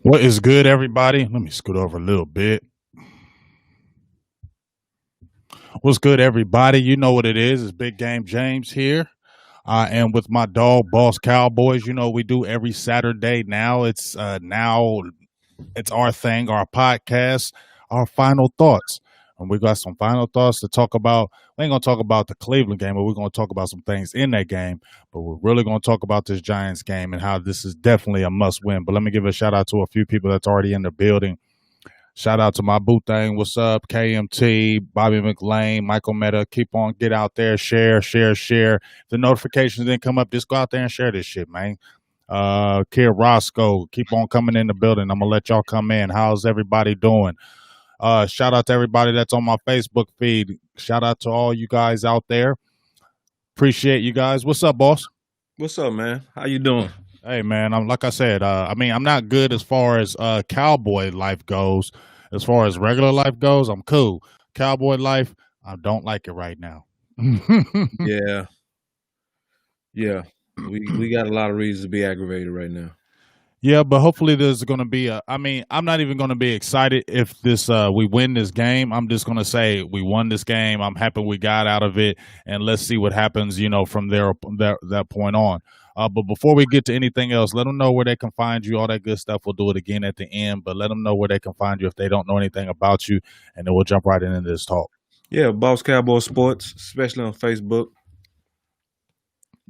What is good, everybody? Let me scoot over a little bit. What's good, everybody? You know what it is. It's Big Game James here. I am with my dog, Boss Cowboys. You know we do every Saturday. Now it's our thing, our podcast, our final thoughts. And we got some final thoughts to talk about. We ain't gonna talk about the Cleveland game, but we're gonna talk about some things in that game. But we're really gonna talk about this Giants game and how this is definitely a must win. But let me give a shout out to a few people that's already in the building. Shout out to my boo thing. What's up? KMT, Bobby McLean, Michael Meta. Keep on, get out there, share. If the notifications didn't come up, just go out there and share this shit, man. Kid Roscoe, keep on coming in the building. I'm gonna let y'all come in. How's everybody doing? Shout out to everybody that's on my Facebook feed. Shout out to all you guys out there. Appreciate you guys. What's up, boss? What's up, man? How you doing? Hey man, I'm like I said. I'm not good as far as cowboy life goes. As far as regular life goes, I'm cool. Cowboy life, I don't like it right now. Yeah, yeah. We got a lot of reasons to be aggravated right now. Yeah, but hopefully there's going to be a. I mean, I'm not even going to be excited if this we win this game. I'm just going to say we won this game. I'm happy we got out of it, and let's see what happens. From that point on. But before we get to anything else, let them know where they can find you. All that good stuff. We'll do it again at the end, but let them know where they can find you if they don't know anything about you, and then we'll jump right into this talk. Yeah, Boss Cowboy Sports, especially on Facebook.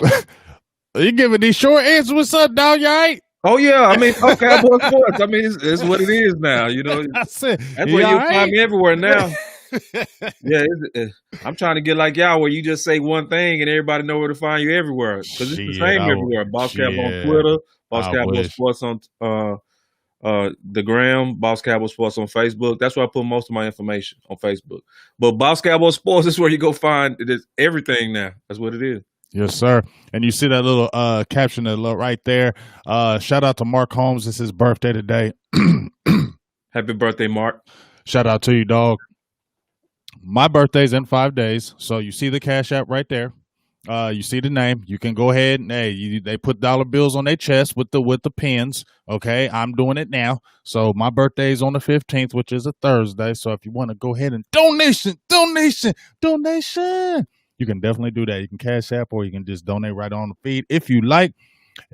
Are you giving these short answers? What's up, dog? You all right? Oh yeah, I mean, Boss Cowboy Sports. I mean, it's what it is now. That's where you find me everywhere now. Yeah, I'm trying to get like y'all, where you just say one thing and everybody know where to find you everywhere, because it's the same everywhere. Boss Cowboy on Twitter, Boss Cowboy Sports on the gram, Boss Cowboy Sports on Facebook. That's where I put most of my information, on Facebook. But Boss Cowboy Sports is where you go find everything now. That's what it is. Yes, sir. And you see that little caption right there. Shout out to Mark Holmes. It's his birthday today. Happy birthday, Mark. Shout out to you, dog. My birthday's in 5 days. So you see the Cash App right there. You see the name. You can go ahead and they put dollar bills on their chest with the pins. Okay, I'm doing it now. So my birthday is on the 15th, which is a Thursday. So if you want to go ahead and donation, you can definitely do that. You can Cash App, or you can just donate right on the feed if you like.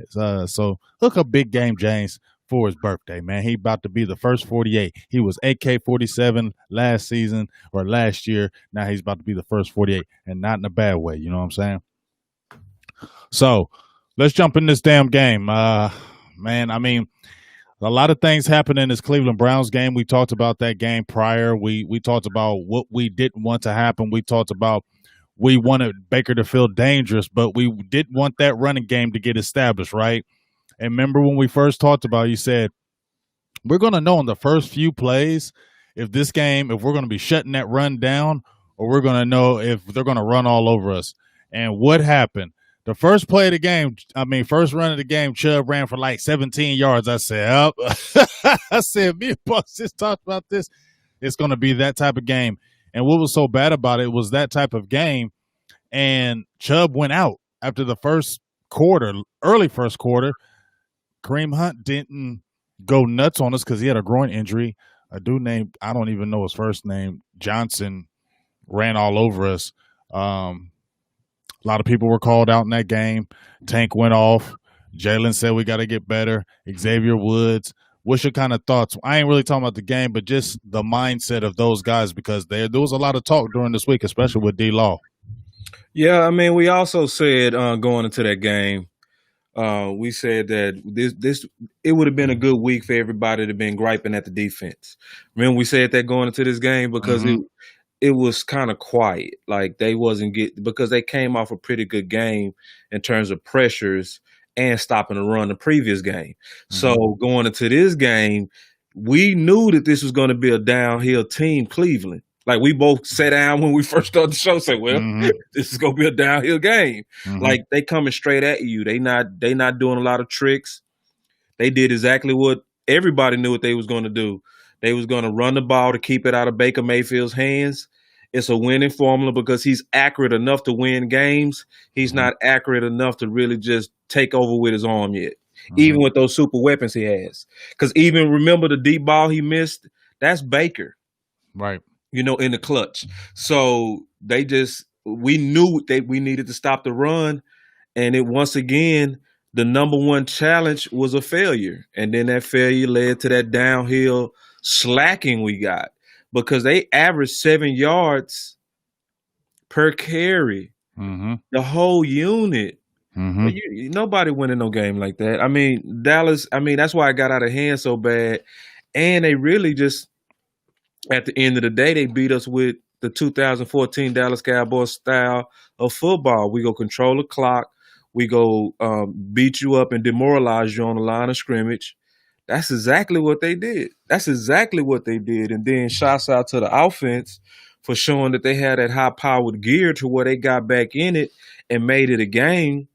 So look up Big Game James for his birthday, man. He about to be the first 48. He was AK-47 last season or last year. Now he's about to be the first 48, and not in a bad way. You know what I'm saying? So let's jump in this damn game. Man, I mean, a lot of things happened in this Cleveland Browns game. We talked about that game prior. We talked about what we didn't want to happen. We talked about we wanted Baker to feel dangerous, but we didn't want that running game to get established, right? And remember when we first talked about it, you said, we're going to know in the first few plays if we're going to be shutting that run down, or we're going to know if they're going to run all over us. And what happened? The first play of the game, first run of the game, Chubb ran for like 17 yards. I said, me and Boss just talked about this. It's going to be that type of game. And what was so bad about it was that type of game, and Chubb went out after the first quarter, early first quarter. Kareem Hunt didn't go nuts on us because he had a groin injury. A dude named, I don't even know his first name, Johnson, ran all over us. A lot of people were called out in that game. Tank went off. Jalen said we got to get better. Xavier Woods. What's your kind of thoughts? I ain't really talking about the game, but just the mindset of those guys, because there was a lot of talk during this week, especially with D-Law. Yeah, I mean, we also said going into that game, we said that it would have been a good week for everybody to have been griping at the defense. Remember, we said that going into this game because it was kind of quiet. Like they wasn't because they came off a pretty good game in terms of pressures and stopping the run the previous game. So going into this game, we knew that this was going to be a downhill team, Cleveland. Like we both sat down when we first started the show, said, well, this is going to be a downhill game. Like they coming straight at you. They not doing a lot of tricks. They did exactly what everybody knew what they was going to do. They was going to run the ball to keep it out of Baker Mayfield's hands. It's a winning formula because he's accurate enough to win games. He's not accurate enough to really just take over with his arm yet. even with those super weapons he has. Because even remember the deep ball he missed? That's Baker, Right. in the clutch. So we knew that we needed to stop the run. And it once again, the number one challenge was a failure. And then that failure led to that downhill slacking we got because they averaged 7 yards per carry, the whole unit. Nobody winning no game like that. I mean, Dallas, that's why it got out of hand so bad. And they really just, at the end of the day, they beat us with the 2014 Dallas Cowboys style of football. We go control the clock. We go beat you up and demoralize you on the line of scrimmage. That's exactly what they did. And then shouts out to the offense for showing that they had that high-powered gear to where they got back in it and made it a game.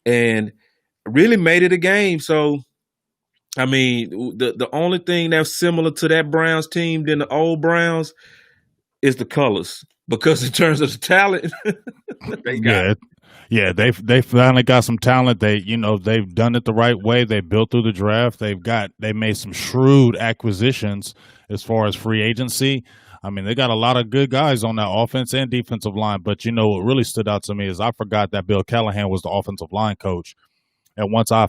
And really made it a game. So, I mean, the only thing that's similar to that Browns team than the old Browns is the colors. Because in terms of the talent, they got it. Yeah, they finally got some talent. They've done it the right way. They built through the draft. They made some shrewd acquisitions as far as free agency. I mean, they got a lot of good guys on that offense and defensive line. But what really stood out to me is I forgot that Bill Callahan was the offensive line coach. And once I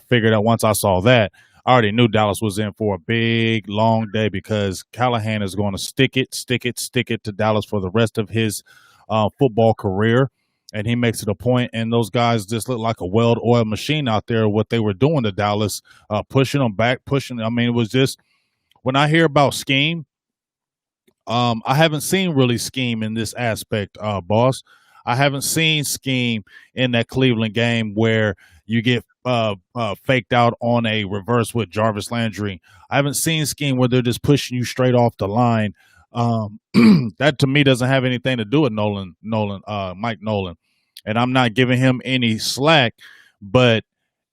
saw that, I already knew Dallas was in for a big, long day because Callahan is going to stick it to Dallas for the rest of his football career. And he makes it a point, and those guys just look like a well-oiled machine out there, what they were doing to Dallas, pushing them back, I mean, it was just, when I hear about scheme, I haven't seen really scheme in this aspect, boss. I haven't seen scheme in that Cleveland game where you get faked out on a reverse with Jarvis Landry. I haven't seen scheme where they're just pushing you straight off the line. That to me doesn't have anything to do with Mike Nolan. And I'm not giving him any slack, but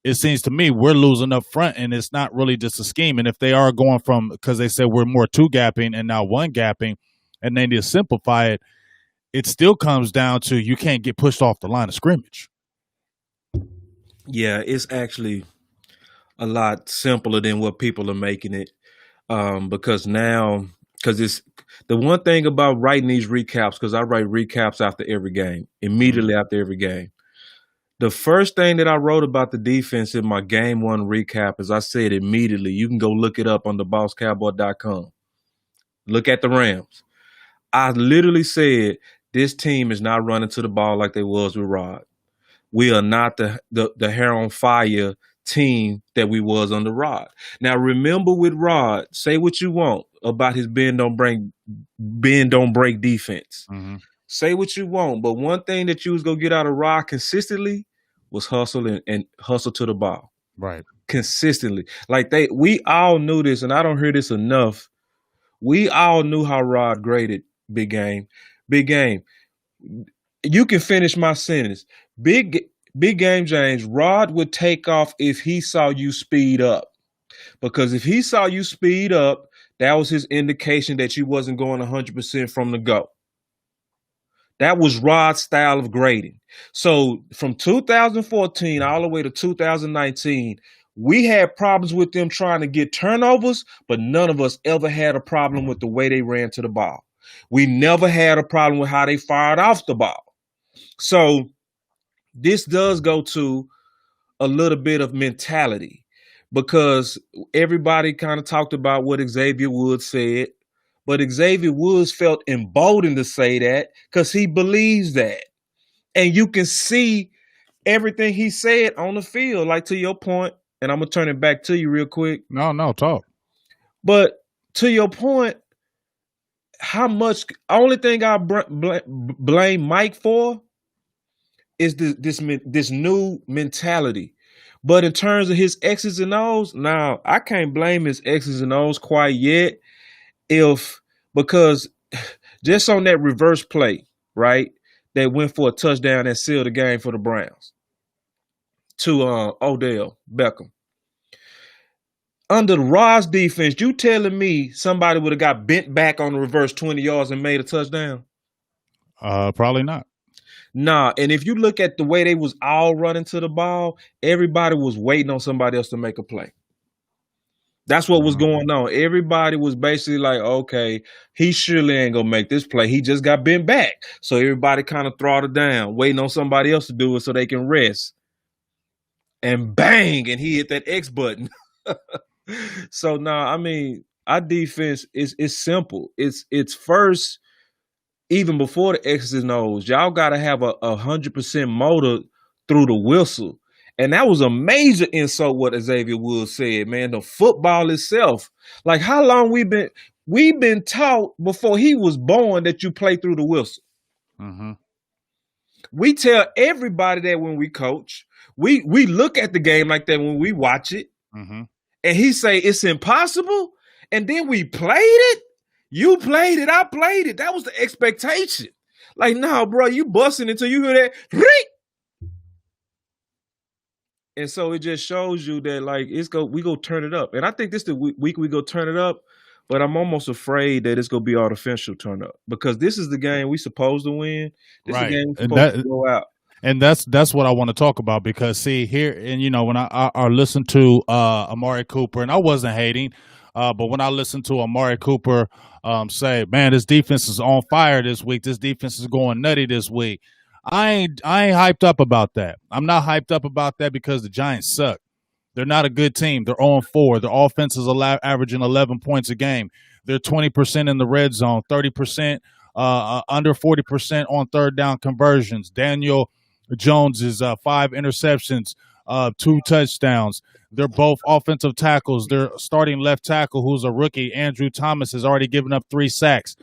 it seems to me we're losing up front, and it's not really just a scheme. And if they are going from, because they said we're more two gapping and now one gapping, and they need to simplify it, it still comes down to you can't get pushed off the line of scrimmage. Yeah, it's actually a lot simpler than what people are making it. Because it's the one thing about writing these recaps, because I write recaps after every game, immediately after every game. The first thing that I wrote about the defense in my game one recap is I said immediately, you can go look it up on the bosscowboy.com. Look at the Rams. I literally said, this team is not running to the ball like they was with Rod. We are not the hair on fire team that we was under Rod. Now, remember with Rod, say what you want about his bend don't break defense. Say what you want, but one thing that you was gonna get out of Rod consistently was hustle and hustle to the ball. Right. Consistently. Like we all knew this, and I don't hear this enough. We all knew how Rod graded Big Game. Big Game. You can finish my sentence. Big Game James, Rod would take off if he saw you speed up. Because if he saw you speed up, that was his indication that you wasn't going 100% from the go. That was Rod's style of grading. So from 2014 all the way to 2019, we had problems with them trying to get turnovers, but none of us ever had a problem with the way they ran to the ball. We never had a problem with how they fired off the ball. So this does go to a little bit of mentality, because everybody kind of talked about what Xavier Woods said, but Xavier Woods felt emboldened to say that because he believes that. And you can see everything he said on the field, like to your point, and I'm going to turn it back to you real quick. No, talk. But to your point, how much, only thing I blame Mike for is this new mentality. But in terms of his X's and O's, now I can't blame his X's and O's quite yet. Because just on that reverse play, right, that went for a touchdown that sealed the game for the Browns to Odell Beckham. Under the Rod's defense, you telling me somebody would have got bent back on the reverse 20 yards and made a touchdown? Probably not. Nah, and if you look at the way they was all running to the ball, everybody was waiting on somebody else to make a play. That's what was going on. Everybody was basically like, okay, he surely ain't gonna make this play. He just got bent back. So everybody kind of throttled down, waiting on somebody else to do it so they can rest. And bang, and he hit that X button. So I mean, our defense is simple. It's first, even before the X's and O's, y'all gotta have a 100% motor through the whistle. And that was a major insult what Xavier Woods said, man. The football itself. Like, how long we've been taught before he was born that you play through the whistle. Mm-hmm. We tell everybody that when we coach. We look at the game like that when we watch it. Mm-hmm. And he say it's impossible. And then we played it. You played it. I played it. That was the expectation. Like, no, bro, you busting until you hear that. And so it just shows you that, like, we go turn it up. And I think this the week we go turn it up, but I'm almost afraid that it's gonna be artificial turn up because this is the game we supposed to win. This is the game we supposed to go out. And that's what I want to talk about because see here, and when I listened to Amari Cooper, and I wasn't hating, but when I listened to Amari Cooper say, man, this defense is on fire this week. This defense is going nutty this week. I ain't hyped up about that. I'm not hyped up about that because the Giants suck. They're not a good team. They're 0-4. Their offense is averaging 11 points a game. They're 20% in the red zone, 30%, under 40% on third down conversions. Daniel Jones is 5 interceptions, 2 touchdowns. They're both offensive tackles. Their starting left tackle, who's a rookie, Andrew Thomas, has already given up 3 sacks,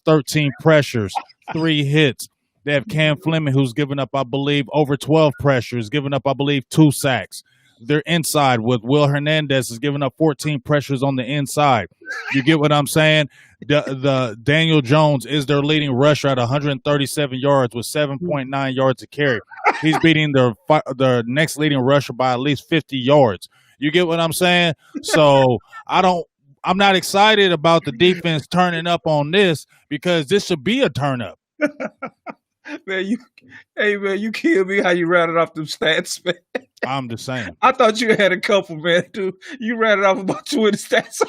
13 pressures, 3 hits. They have Cam Fleming, who's given up, I believe, over 12 pressures, given up, I believe, 2 sacks. They're inside with Will Hernandez has given up 14 pressures on the inside. You get what I'm saying? The Daniel Jones is their leading rusher at 137 yards with 7.9 yards a carry. He's beating their next leading rusher by at least 50 yards. You get what I'm saying? So I'm not excited about the defense turning up on this because this should be a turn up. Man, you killed me how you rattled off them stats, man. I'm just saying. I thought you had a couple, man, dude. You rattled off about 20 stats.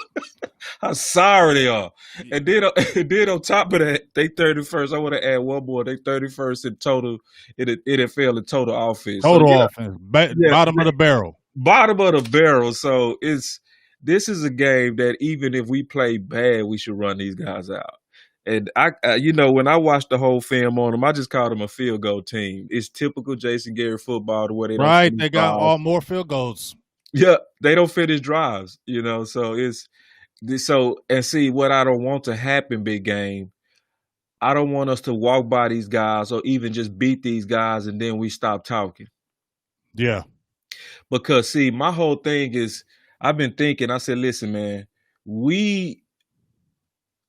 How sorry they are. And then on top of that, they 31st. I want to add one more. They 31st in total in NFL in total offense. Offense. Bottom of the barrel. Bottom of the barrel. So this is a game that even if we play bad, we should run these guys out. And I when I watched the whole film on them, I just called them a field goal team. It's typical Jason Garrett football, the way they don't they got all more field goals. Yeah, they don't finish drives. So and see what I don't want to happen. Big game. I don't want us to walk by these guys or even just beat these guys and then we stop talking. Yeah, because see, my whole thing is I've been thinking. I said, listen, man,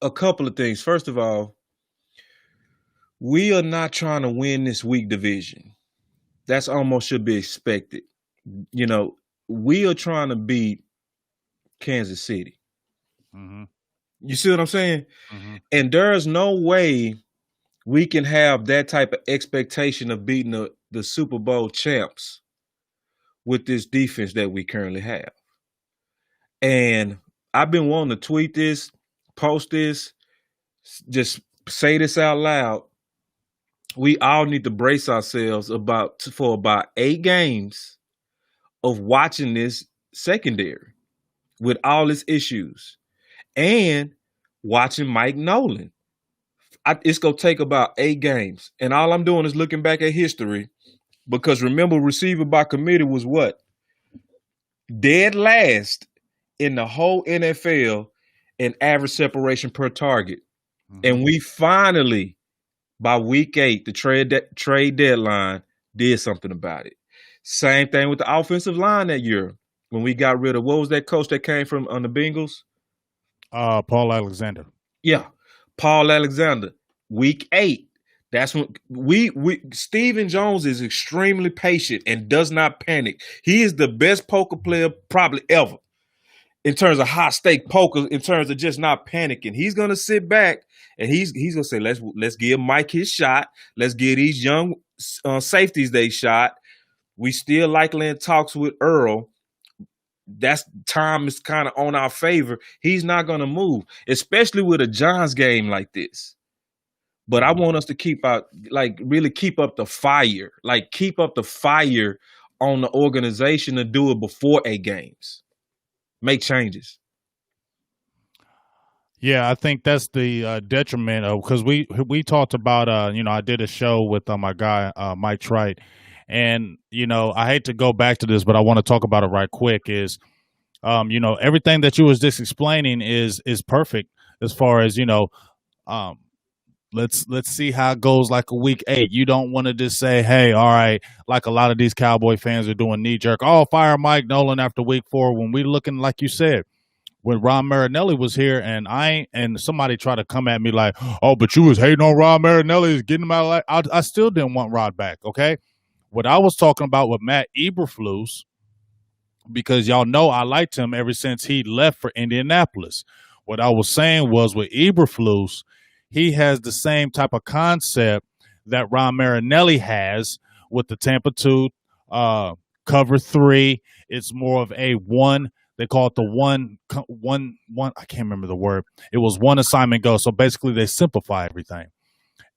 a couple of things. First of all, we are not trying to win this weak division. That's almost should be expected. We are trying to beat Kansas City. Mm-hmm. You see what I'm saying? Mm-hmm. And there's no way we can have that type of expectation of beating the Super Bowl champs with this defense that we currently have. And I've been wanting to tweet this, post this, just say this out loud. We all need to brace ourselves for about 8 games of watching this secondary with all its issues and watching Mike Nolan. It's going to take about 8 games. And all I'm doing is looking back at history because remember, receiver by committee was what? Dead last in the whole NFL in average separation per target. Mm-hmm. And we finally, by week 8, the trade deadline, did something about it. Same thing with the offensive line that year when we got rid of, what was that coach that came from on the Bengals? Paul Alexander. Yeah, Paul Alexander. Week 8. That's when Stephen Jones is extremely patient and does not panic. He is the best poker player probably ever. in terms of high stake poker, in terms of just not panicking. He's gonna sit back and he's gonna say, let's give Mike his shot. Let's give these young safeties they shot. We still likely in talks with Earl. That's time is kind of on our favor. He's not gonna move, especially with a Johns game like this. But I want us to really keep up the fire. Like keep up the fire on the organization to do it before 8 games. Make changes. Yeah, I think that's the detriment of, because we talked about I did a show with my guy Mike Trite, and I hate to go back to this, but I want to talk about it right quick. Is everything that you was just explaining is perfect as far as let's see how it goes like a week 8. You don't want to just say, hey, all right, like a lot of these Cowboy fans are doing knee jerk. Oh, fire Mike Nolan after week 4 when we looking like you said. When Ron Marinelli was here, and somebody tried to come at me like, oh, but you was hating on Ron Marinelli, getting him out. I still didn't want Rod back, okay? What I was talking about with Matt Eberflus, because y'all know I liked him ever since he left for Indianapolis. What I was saying was with Eberflus, he has the same type of concept that Ron Marinelli has with the Tampa 2 cover 3. It's more of a one. They call it the one. I can't remember the word. It was one assignment go. So basically, they simplify everything,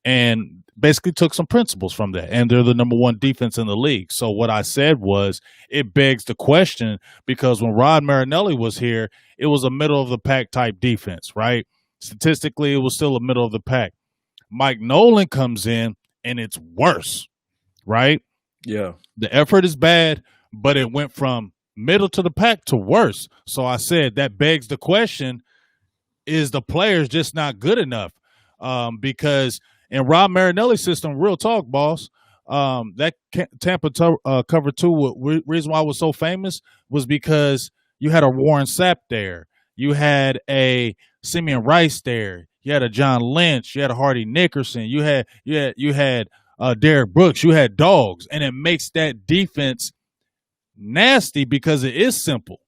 and basically took some principles from that. And they're the number 1 defense in the league. So what I said was, it begs the question, because when Rod Marinelli was here, it was a middle of the pack type defense, right? Statistically, it was still a middle of the pack. Mike Nolan comes in, and it's worse, right? Yeah, the effort is bad, but it went from middle to the pack to worse. So I said that begs the question, is the players just not good enough? Because in Rob Marinelli's system, real talk, boss, that Tampa cover 2, reason why it was so famous was because you had a Warren Sapp there. You had a Simeon Rice there. You had a John Lynch. You had a Hardy Nickerson. You had Derek Brooks. You had dogs. And it makes that defense nasty because it is simple,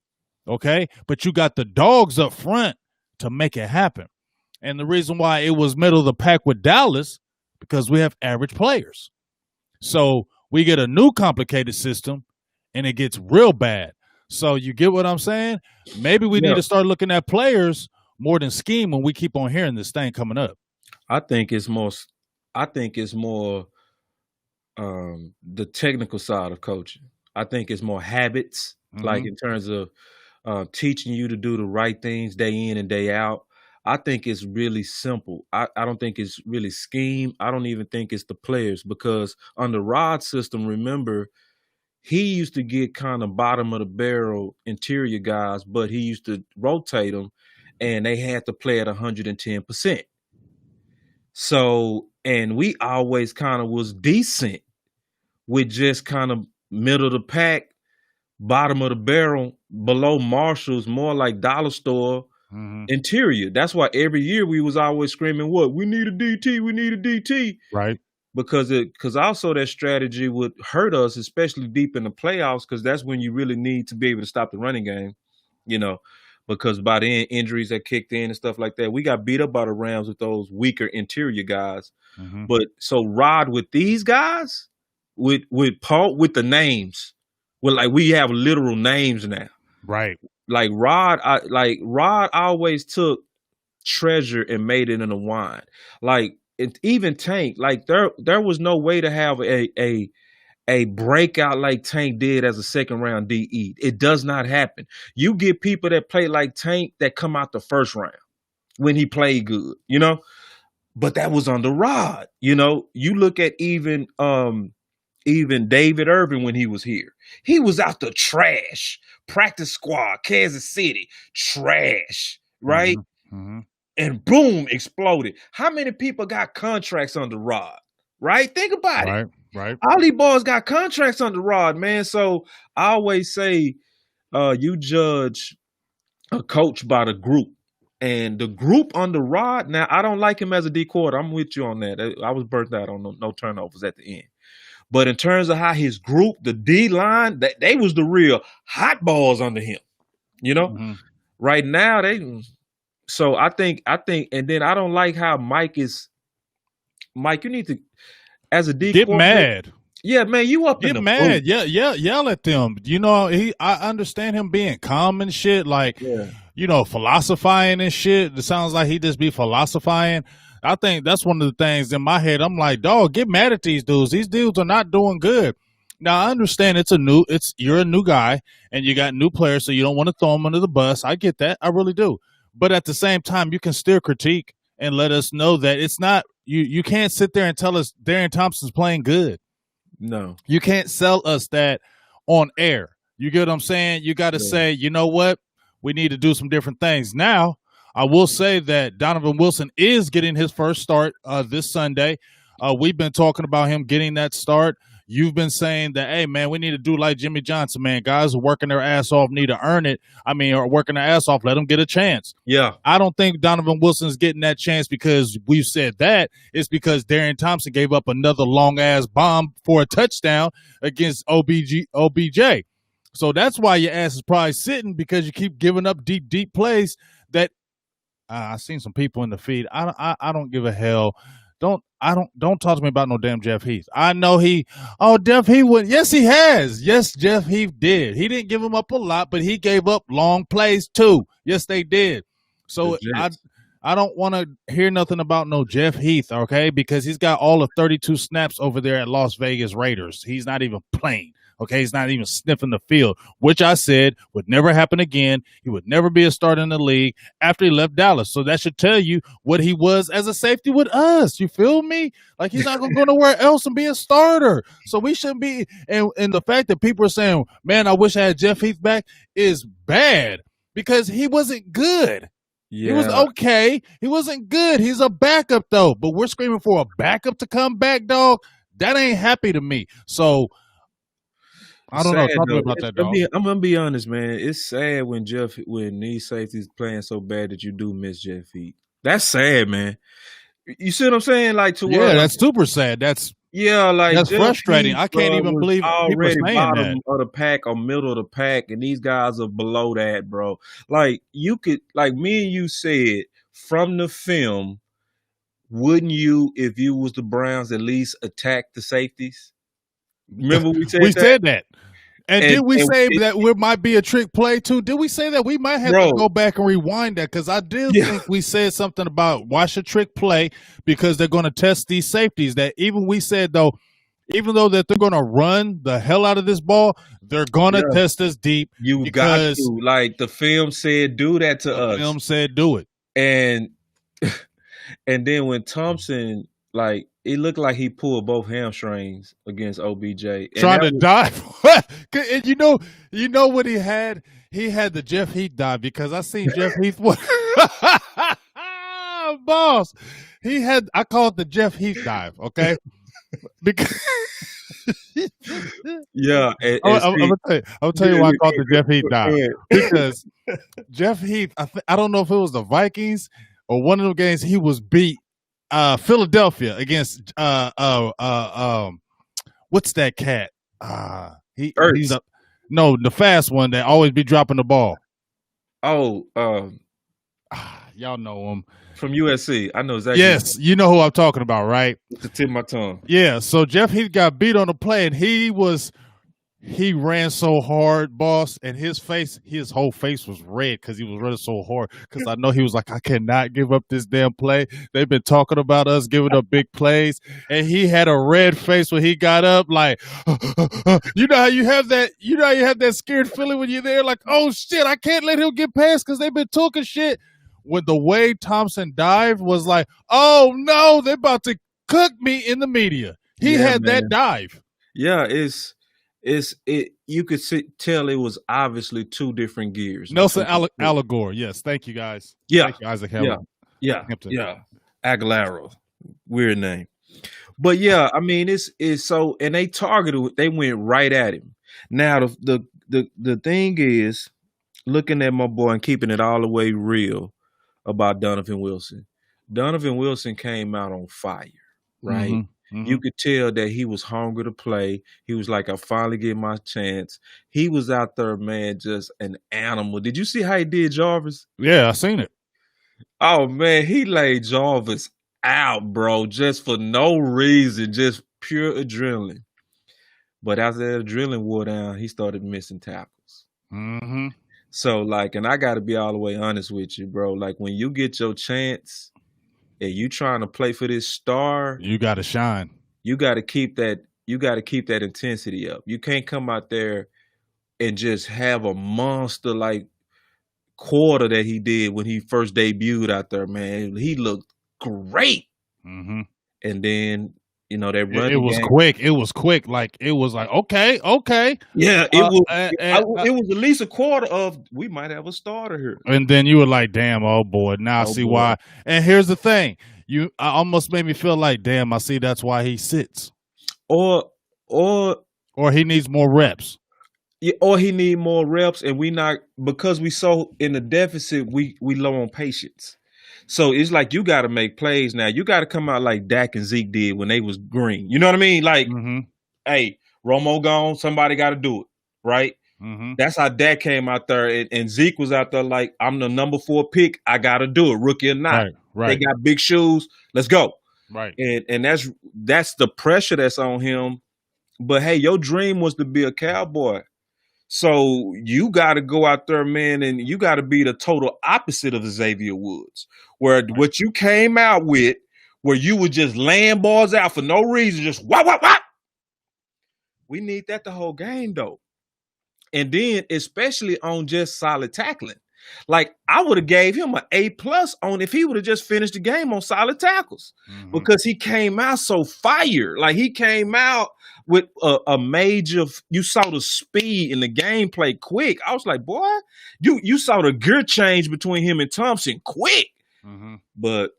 okay? But you got the dogs up front to make it happen. And the reason why it was middle of the pack with Dallas, because we have average players. So we get a new complicated system, and it gets real bad. So you get what I'm saying? Maybe we need to start looking at players more than scheme when we keep on hearing this thing coming up. I think it's more the technical side of coaching. I think it's more habits, like in terms of teaching you to do the right things day in and day out. I think it's really simple. I don't think it's really scheme. I don't even think it's the players, because under Rod's system, remember, he used to get kind of bottom of the barrel interior guys, but he used to rotate them, and they had to play at 110%. So, and we always kind of was decent with just kind of middle of the pack, bottom of the barrel, below Marshalls, more like dollar store interior. That's why every year we was always screaming, what? We need a DT, we need a DT. Right. Because also that strategy would hurt us, especially deep in the playoffs, because that's when you really need to be able to stop the running game, because by then injuries that kicked in and stuff like that. We got beat up by the Rams with those weaker interior guys. But so Rod with these guys, with Paul, with the names, we have literal names now. Right. Like Rod always took treasure and made it in a wine. Like even Tank, like there was no way to have a breakout like Tank did as a second round DE. It does not happen. You get people that play like Tank that come out the first round when he played good, But that was under Rod. You look at even David Irvin when he was here. He was out the trash. Practice squad, Kansas City, trash, right? And boom, exploded. How many people got contracts under Rod? Right? Think about it. Right. All these boys got contracts under Rod, man. So I always say you judge a coach by the group. And the group under Rod, now I don't like him as a D coordinator. I'm with you on that. I was burnt out on no turnovers at the end. But in terms of how his group, the D line, they was the real hot balls under him. right now so I think, and then I don't like how Mike, you need to, as a D Get coordinator. mad. Yeah, man, you up in Get the mad. booth. Yeah, yell at them. I understand him being calm and shit, like, Yeah. philosophizing and shit. It sounds like he just be philosophizing. I think that's one of the things in my head. I'm like, dog, get mad at these dudes. These dudes are not doing good. Now I understand you're a new guy and you got new players, so you don't want to throw them under the bus. I get that. I really do. But at the same time, you can still critique and let us know that it's not you can't sit there and tell us Darian Thompson's playing good. No. You can't sell us that on air. You get what I'm saying? You got to say, you know what? We need to do some different things. Now, I will say that Donovan Wilson is getting his first start this Sunday. We've been talking about him getting that start. You've been saying that, hey, man, we need to do like Jimmy Johnson, man. Guys are working their ass off, need to earn it. Or working their ass off, let them get a chance. Yeah. I don't think Donovan Wilson's getting that chance because we've said that. It's because Darian Thompson gave up another long-ass bomb for a touchdown against OBJ. So that's why your ass is probably sitting, because you keep giving up deep plays that I've seen some people in the feed. I don't give a hell. Don't talk to me about no damn Jeff Heath. I know Jeff Heath would. Yes, he has. Yes, Jeff Heath did. He didn't give him up a lot, but he gave up long plays too. Yes, they did. So I don't want to hear nothing about no Jeff Heath, okay? Because he's got all of 32 snaps over there at Las Vegas Raiders. He's not even playing. Okay, he's not even sniffing the field, which I said would never happen again. He would never be a starter in the league after he left Dallas. So that should tell you what he was as a safety with us. You feel me? Like, he's not going to go nowhere else and be a starter. So we shouldn't be. And the fact that people are saying, man, I wish I had Jeff Heath back, is bad, because he wasn't good. Yeah. He was okay. He wasn't good. He's a backup, though. But we're screaming for a backup to come back, dog. That ain't happy to me. So I don't know. Talk to me about that, dog. I'm gonna be honest, man. It's sad when these safeties playing so bad that you do miss Jeff Heath. That's sad, man. You see what I'm saying? Like, that's super sad. That's frustrating. I can't even believe already bottom of the pack or middle of the pack, and these guys are below that, bro. Like, you could, like me and you said from the film, wouldn't you, if you was the Browns, at least attack the safeties? Remember we said that. And did we say that it might be a trick play too? Did we say that? We might have to go back and rewind that, because I did think we said something about watch a trick play, because they're going to test these safeties. That even we said, though, even though that they're going to run the hell out of this ball, they're going to test us deep. You got to. Like, the film said, do that to us. The film said, do it. And then when Thompson, like, it looked like he pulled both hamstrings against OBJ. Trying to dive. And you know what he had? He had the Jeff Heath dive, because I seen Jeff Heath. Boss. I call it the Jeff Heath dive, okay? Because I'm gonna tell you why I call it the Jeff Heath dive. Because Jeff Heath, I don't know if it was the Vikings or one of the games, he was beat Philadelphia against what's that cat? He's the fast one that always be dropping the ball. Oh, y'all know him from USC. I know exactly. Yes, you know who I'm talking about, right? It's the tip of my tongue. Yeah. So Jeff Heath got beat on the play, and he ran so hard, boss, and his whole face was red because he was running so hard. Because I know he was like, I cannot give up this damn play. They've been talking about us giving up big plays, and he had a red face when he got up. Like, you know how you have that scared feeling when you're there, like, oh shit, I can't let him get past because they've been talking shit. When the way Thompson dived was like, oh no, they're about to cook me in the media. He had that dive. Yeah, you could tell it was obviously two different gears. Nelson Allegor. Yes. Thank you, guys. Yeah. Thank you, Isaac Hampton. Yeah. Aguilera. Weird name. But yeah, I mean, it's so, and they went right at him. Now, the thing is, looking at my boy and keeping it all the way real about Donovan Wilson. Donovan Wilson came out on fire, right? You could tell that he was hungry to play. He was like, I finally get my chance. He was out there, man, just an animal. Did you see how he did Jarvis? Yeah, I seen it. Oh man, he laid Jarvis out, bro, just for no reason, just pure adrenaline. But after that adrenaline wore down, he started missing tackles. Mm-hmm. So, like, and I got to be all the way honest with you, bro. Like, when you get your chance and you trying to play for this star, You got to shine. you got to keep that. You got to keep that intensity up. You can't come out there and just have a monster like quarter that he did when he first debuted out there. Man, he looked great, Mm-hmm. and then that It running was game. quick. It was quick. Like it was like okay. Yeah, it was. And It was at least a quarter of we might have a starter here. then you were like, damn, oh boy. Now I Oh see boy. why. And here's the thing. I almost made me feel like, damn, I see that's why he sits. Or Or he needs more reps. or he need more reps, and we not because we so in the deficit. We low on patience. So it's like you got to make plays now. You got to come out like Dak and Zeke did when they was green. You know what I mean? Like, Mm-hmm. hey, Romo gone. Somebody got to do it, right? Mm-hmm. That's how Dak came out there, and Zeke was out there like, I'm the number 4 pick. I got to do it, rookie or not. Right. Right. They got big shoes. Let's go. Right. And that's the pressure that's on him. But hey, your dream was to be a cowboy. So you got to go out there, man, and you got to be the total opposite of Xavier Woods, where what you came out with, where you were just laying balls out for no reason, just whop, whop, whop. We need that the whole game, though. And then, especially on just solid tackling. Like, I would have gave him an A+ on if he would have just finished the game on solid tackles. Mm-hmm. Because he came out so fired. Like, he came out with a major, you saw the speed in the gameplay quick. I was like, boy, you saw the gear change between him and Thompson quick. Mm-hmm. But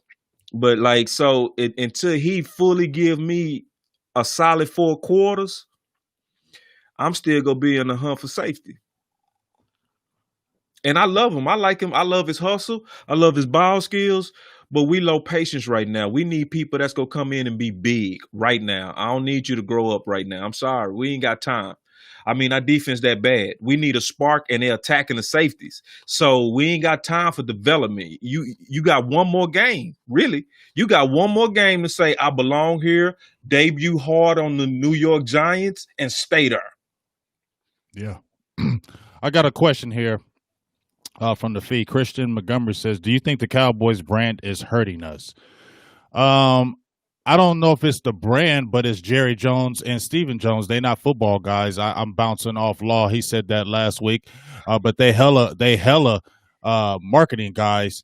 like, so until he fully give me a solid 4 quarters, I'm still going to be in the hunt for safety. And I love him. I like him. I love his hustle. I love his ball skills. But we low patience right now. We need people that's going to come in and be big right now. I don't need you to grow up right now. I'm sorry. We ain't got time. I mean, our defense that bad. We need a spark, and they're attacking the safeties. So we ain't got time for development. You got one more game, really. You got one more game to say, I belong here, debut hard on the New York Giants, and stay there. Yeah. I got a question here from the feed. Christian Montgomery says, do you think the Cowboys brand is hurting us? I don't know if it's the brand, but it's Jerry Jones and Stephen Jones. They're not football guys. I'm bouncing off Law. He said that last week. But they hella marketing guys.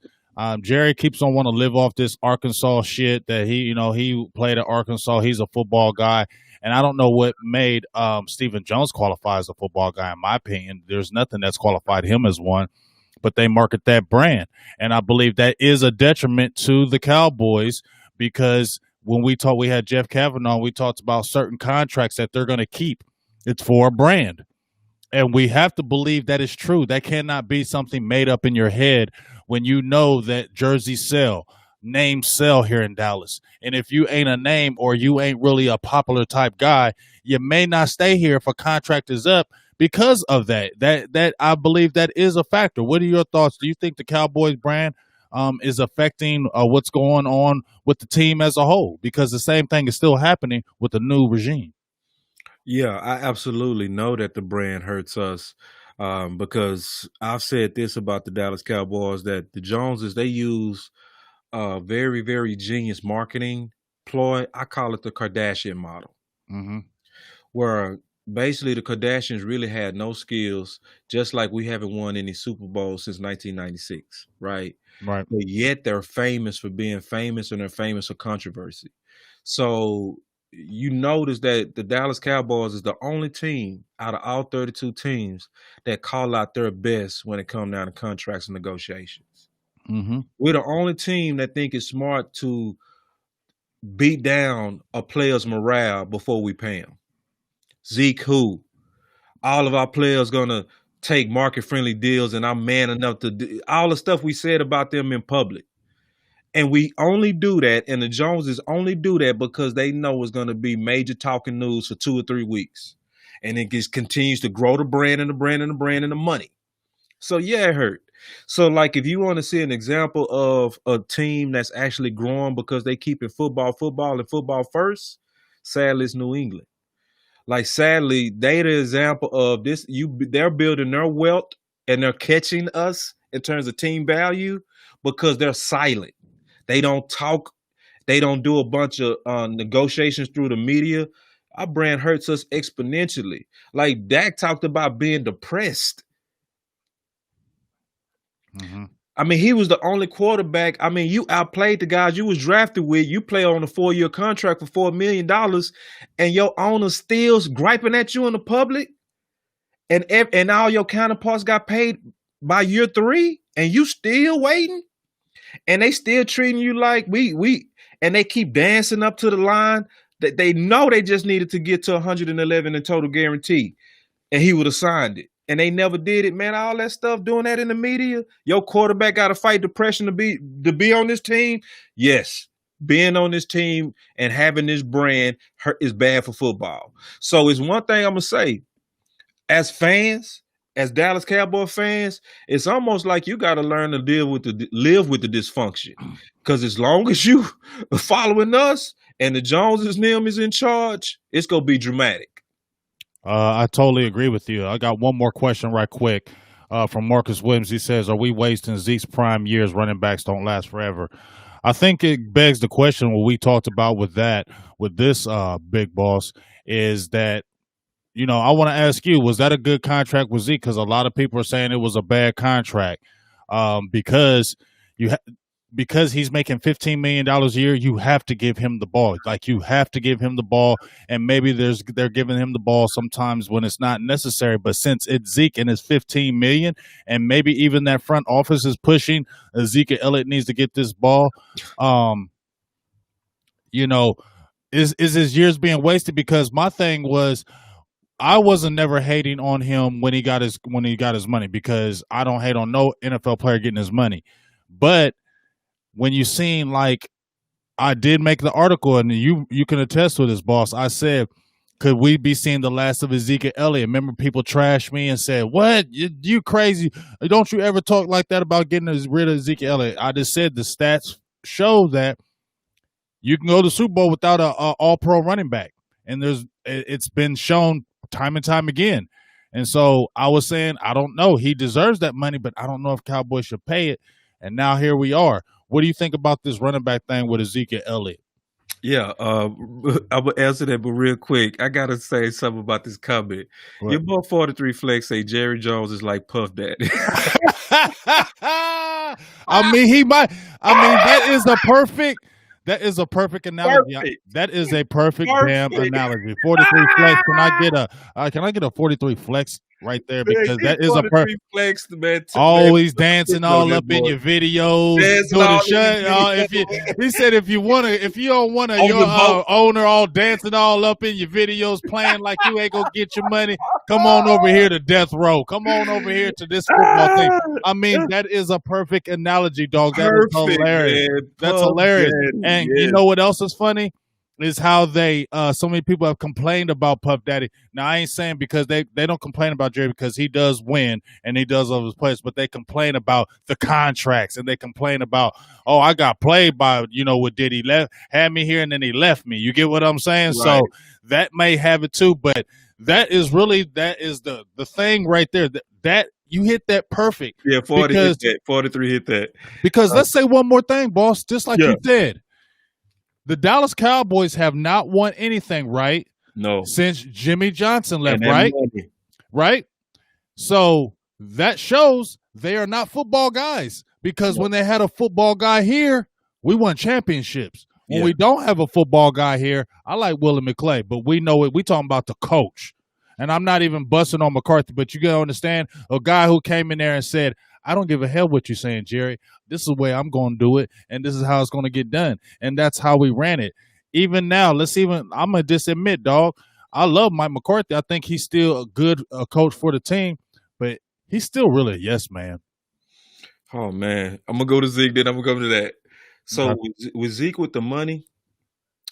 Jerry keeps on wanting to live off this Arkansas shit that he played at Arkansas. He's a football guy. And I don't know what made Stephen Jones qualify as a football guy, in my opinion. There's nothing that's qualified him as one. But they market that brand. And I believe that is a detriment to the Cowboys because when we had Jeff Kavanaugh, we talked about certain contracts that they're going to keep. It's for a brand. And we have to believe that is true. That cannot be something made up in your head when you know that jerseys sell, names sell here in Dallas. And if you ain't a name or you ain't really a popular type guy, you may not stay here if a contract is up because of that. That I believe that is a factor. What are your thoughts? Do you think the Cowboys brand is affecting what's going on with the team as a whole? Because the same thing is still happening with the new regime. Yeah, I absolutely know that the brand hurts us because I've said this about the Dallas Cowboys, that the Joneses, they use a very, very genius marketing ploy. I call it the Kardashian model, where basically the Kardashians really had no skills, just like we haven't won any Super Bowls since 1996, right? Right. But yet they're famous for being famous, and they're famous for controversy. So you notice that the Dallas Cowboys is the only team out of all 32 teams that call out their best when it comes down to contracts and negotiations. We're the only team that think it's smart to beat down a player's morale before we pay him. Zeke, who? All of our players gonna take market-friendly deals, and I'm man enough to do all the stuff we said about them in public. And we only do that, and the Joneses only do that because they know it's going to be major talking news for 2 or 3 weeks. And it just continues to grow the brand and the brand and the brand and the money. So yeah, it hurt. So like if you want to see an example of a team that's actually growing because they keep it football and football first, sadly it's New England. Like sadly, they the example of this. They're building their wealth and they're catching us in terms of team value because they're silent. They don't talk. They don't do a bunch of negotiations through the media. Our brand hurts us exponentially. Like Dak talked about being depressed. Mm-hmm. I mean, he was the only quarterback. I mean, you outplayed the guys you was drafted with. You play on a 4-year contract for $4 million, and your owner still's griping at you in the public, and all your counterparts got paid by year 3, and you still waiting, and they still treating you like and they keep dancing up to the line that they know they just needed to get to 111 in total guarantee, and he would have signed it. And they never did it, man. All that stuff, doing that in the media. Your quarterback got to fight depression to be on this team. Yes, being on this team and having this brand is bad for football. So it's one thing I'm gonna say, as fans, as Dallas Cowboy fans, it's almost like you got to learn to live with the dysfunction. Because as long as you are following us and the Joneses and them is in charge, it's gonna be dramatic. I totally agree with you. I got one more question right quick from Marcus Williams. He says, are we wasting Zeke's prime years? Running backs don't last forever. I think it begs the question, what we talked about with this big boss, is that, I want to ask you, was that a good contract with Zeke? Because a lot of people are saying it was a bad contract because because he's making $15 million a year, you have to give him the ball. Like, you have to give him the ball, and maybe they're giving him the ball sometimes when it's not necessary. But since it's Zeke and it's $15 million, and maybe even that front office is pushing Zeke Elliott needs to get this ball, is his years being wasted? Because my thing was, I wasn't never hating on him when he got his money, because I don't hate on no NFL player getting his money, but when you seen, like, I did make the article, and you can attest to this, boss. I said, could we be seeing the last of Ezekiel Elliott? Remember, people trashed me and said, what? You crazy. Don't you ever talk like that about getting rid of Ezekiel Elliott. I just said the stats show that you can go to the Super Bowl without a all-pro running back. And it's been shown time and time again. And so I was saying, I don't know. He deserves that money, but I don't know if Cowboys should pay it. And now here we are. What do you think about this running back thing with Ezekiel Elliott? Yeah, I will answer that, but real quick, I gotta say something about this comment. What? Your boy 43 Flex say Jerry Jones is like Puff Daddy. I mean, he might. I mean, that is a perfect analogy. That is a perfect damn analogy. 43 Flex. Can I get a 43 Flex right there? Because that is a perfect Flex, man. Always dancing all up in your videos. He said if you don't want your owner all dancing all up in your videos, playing like you ain't gonna get your money, come on over here to death row. Come on over here to this football thing. I mean, that is a perfect analogy, dog. That is hilarious. Man. That's hilarious. And you know what else is funny? Is how so many people have complained about Puff Daddy. Now, I ain't saying because they don't complain about Jerry because he does win and he does all his plays, but they complain about the contracts, and they complain about, I got played by, what did he had me here and then he left me. You get what I'm saying? Right. So that may have it too, but that is the thing right there. That you hit that perfect. Yeah, 43 hit that. Because let's say one more thing, boss, just like you said. The Dallas Cowboys have not won anything, right? No. Since Jimmy Johnson left, right? Right? So that shows they are not football guys, because when they had a football guy here, we won championships. When we don't have a football guy here, I like Willie McClay, but we know it. We talking about the coach. And I'm not even busting on McCarthy, but you got to understand, a guy who came in there and said, I don't give a hell what you're saying, Jerry. This is the way I'm going to do it, and this is how it's going to get done. And that's how we ran it. Even now, I'm going to just admit, dog, I love Mike McCarthy. I think he's still a good coach for the team, but he's still really a yes man. Oh, man. I'm going to go to Zeke, then I'm going to come to that. So with Zeke with the money,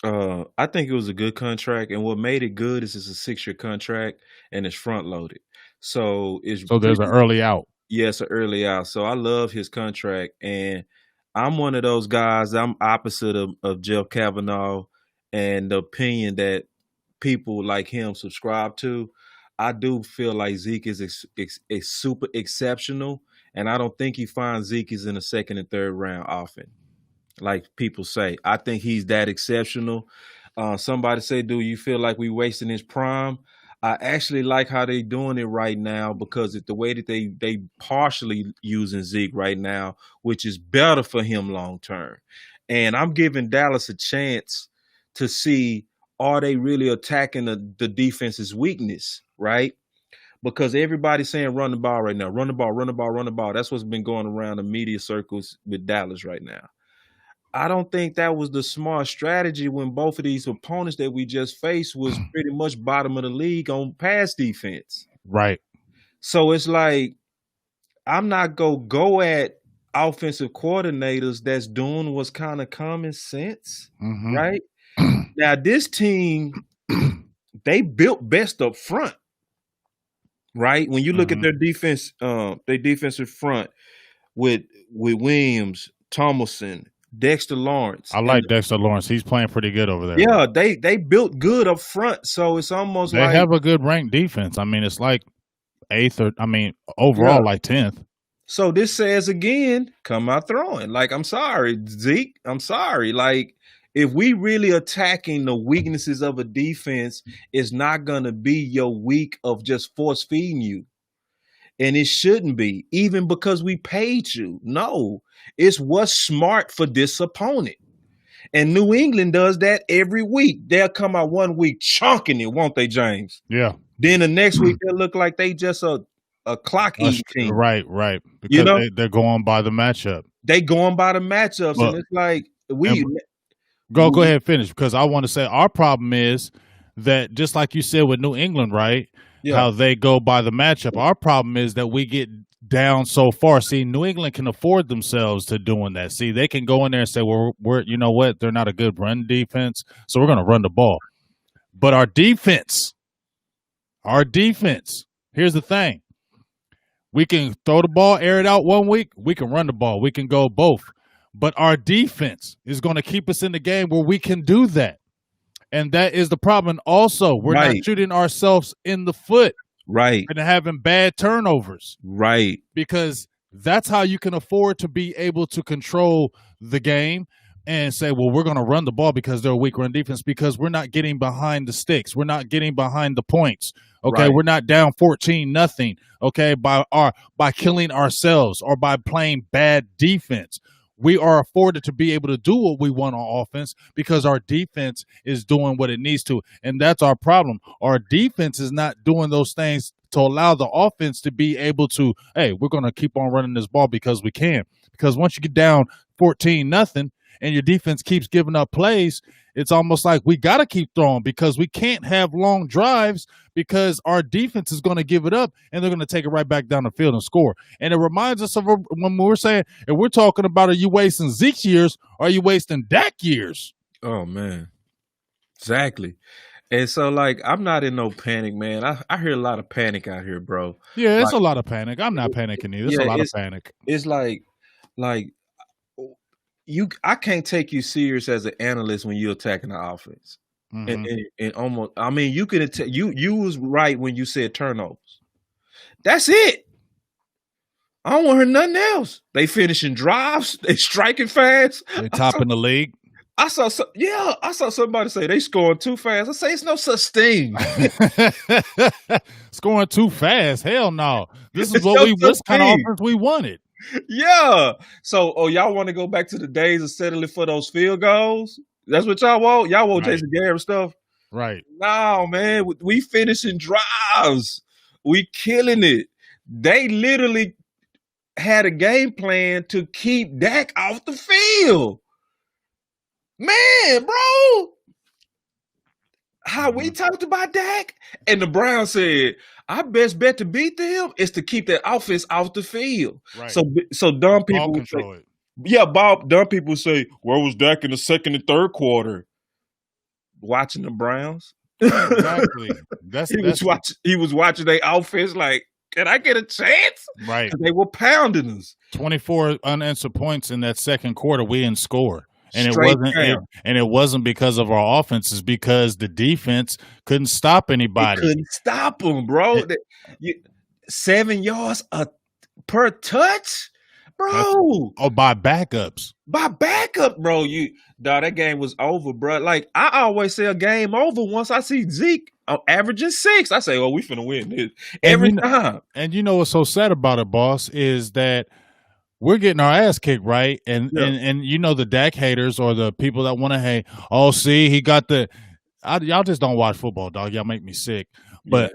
I think it was a good contract, and what made it good is it's a 6-year contract and it's front loaded. So it's So there's an early out. Yes, an early out. So I love his contract, and I'm one of those guys. I'm opposite of Jeff Kavanaugh and the opinion that people like him subscribe to. I do feel like Zeke is super exceptional, and I don't think he finds Zeke is in the second and third round often, like people say. I think he's that exceptional. Somebody say, do you feel like we wasting his prime? I actually like how they doing it right now because it's the way that they partially using Zeke right now, which is better for him long term. And I'm giving Dallas a chance to see, are they really attacking the defense's weakness, right? Because everybody's saying run the ball right now. Run the ball, run the ball, run the ball. That's what's been going around the media circles with Dallas right now. I don't think that was the smart strategy when both of these opponents that we just faced was pretty much bottom of the league on pass defense. Right. So it's like, I'm not going to go at offensive coordinators that's doing what's kind of common sense, right? Now, this team, they built best up front, right? When you look at their defense, their defensive front with Williams, Thomason, Dexter Lawrence. I like Dexter Lawrence. He's playing pretty good over there. Yeah, they built good up front, so it's almost they have a good ranked defense. I mean, it's like 8th or overall like 10th. So this says again, come out throwing. Like, I'm sorry, Zeke. I'm sorry. Like, if we really attacking the weaknesses of a defense, it's not gonna be your week of just force feeding you. And it shouldn't be, even because we paid you. No, it's what's smart for this opponent. And New England does that every week. They'll come out one week chunking it, won't they, James? Yeah. Then the next week they'll look like they just a clock eating team. Right. Because they're going by the matchup. They going by the matchups, and it's like go ahead, finish, because I want to say our problem is that, just like you said with New England, right? Yeah. How they go by the matchup. Our problem is that we get down so far. See, New England can afford themselves to doing that. See, they can go in there and say, well, we're you know what? They're not a good run defense, so we're going to run the ball. But our defense, here's the thing. We can throw the ball, air it out one week. We can run the ball. We can go both. But our defense is going to keep us in the game where we can do that. And that is the problem. Also, we're not shooting ourselves in the foot. Right. And having bad turnovers. Right. Because that's how you can afford to be able to control the game and say, well, we're going to run the ball because they're a weak run defense, because we're not getting behind the sticks. We're not getting behind the points. Okay. Right. We're not down 14-0. Okay. By killing ourselves or by playing bad defense. We are afforded to be able to do what we want on offense because our defense is doing what it needs to. And that's our problem. Our defense is not doing those things to allow the offense to be able to, hey, we're going to keep on running this ball because we can. Because once you get down 14-0 and your defense keeps giving up plays, it's almost like we got to keep throwing because we can't have long drives because our defense is going to give it up and they're going to take it right back down the field and score. And it reminds us of when we're saying, if we're talking about, are you wasting Zeke's years or are you wasting Dak years? Oh, man. Exactly. And so, like, I'm not in no panic, man. I hear a lot of panic out here, bro. Yeah, it's a lot of panic. I'm not panicking either. It's a lot of panic. It's like I can't take you serious as an analyst when you're attacking the offense. Mm-hmm. And almost, I mean, you could you was right when you said turnovers. That's it. I don't want to hear nothing else. They finishing drives. They striking fast. They top in the league. I saw somebody say they scoring too fast. I say it's no such thing. Scoring too fast? Hell no. This is this kind of offense we wanted. Yeah. So, y'all want to go back to the days of settling for those field goals? That's what y'all want? Y'all want Jason Garrett stuff? Right. No, man. We finishing drives. We killing it. They literally had a game plan to keep Dak off the field. Man, bro. How we talked about Dak, and the Browns said, our best bet to beat them is to keep that offense off the field. Right. So dumb people would say, Yeah, Bob. Dumb people say, "Where was Dak in the second and third quarter?" Watching the Browns. he Exactly. That's was watching their offense. Like, can I get a chance? right. Because they were pounding us 24 unanswered points in that second quarter. We didn't score. And straight down. it wasn't because of our offense. It's because the defense couldn't stop They anybody. couldn't stop them, bro. 7 yards per touch, bro. By backups. By backup, bro. That game was over, bro. Like I always say, a game over once I see Zeke averaging 6. I say, "Oh, we finna win this every time." And you know what's so sad about it, boss, is that we're getting our ass kicked, right? And you know the Dak haters or the people that want to hate. Oh, see, he got the. Y'all just don't watch football, dog. Y'all make me sick. But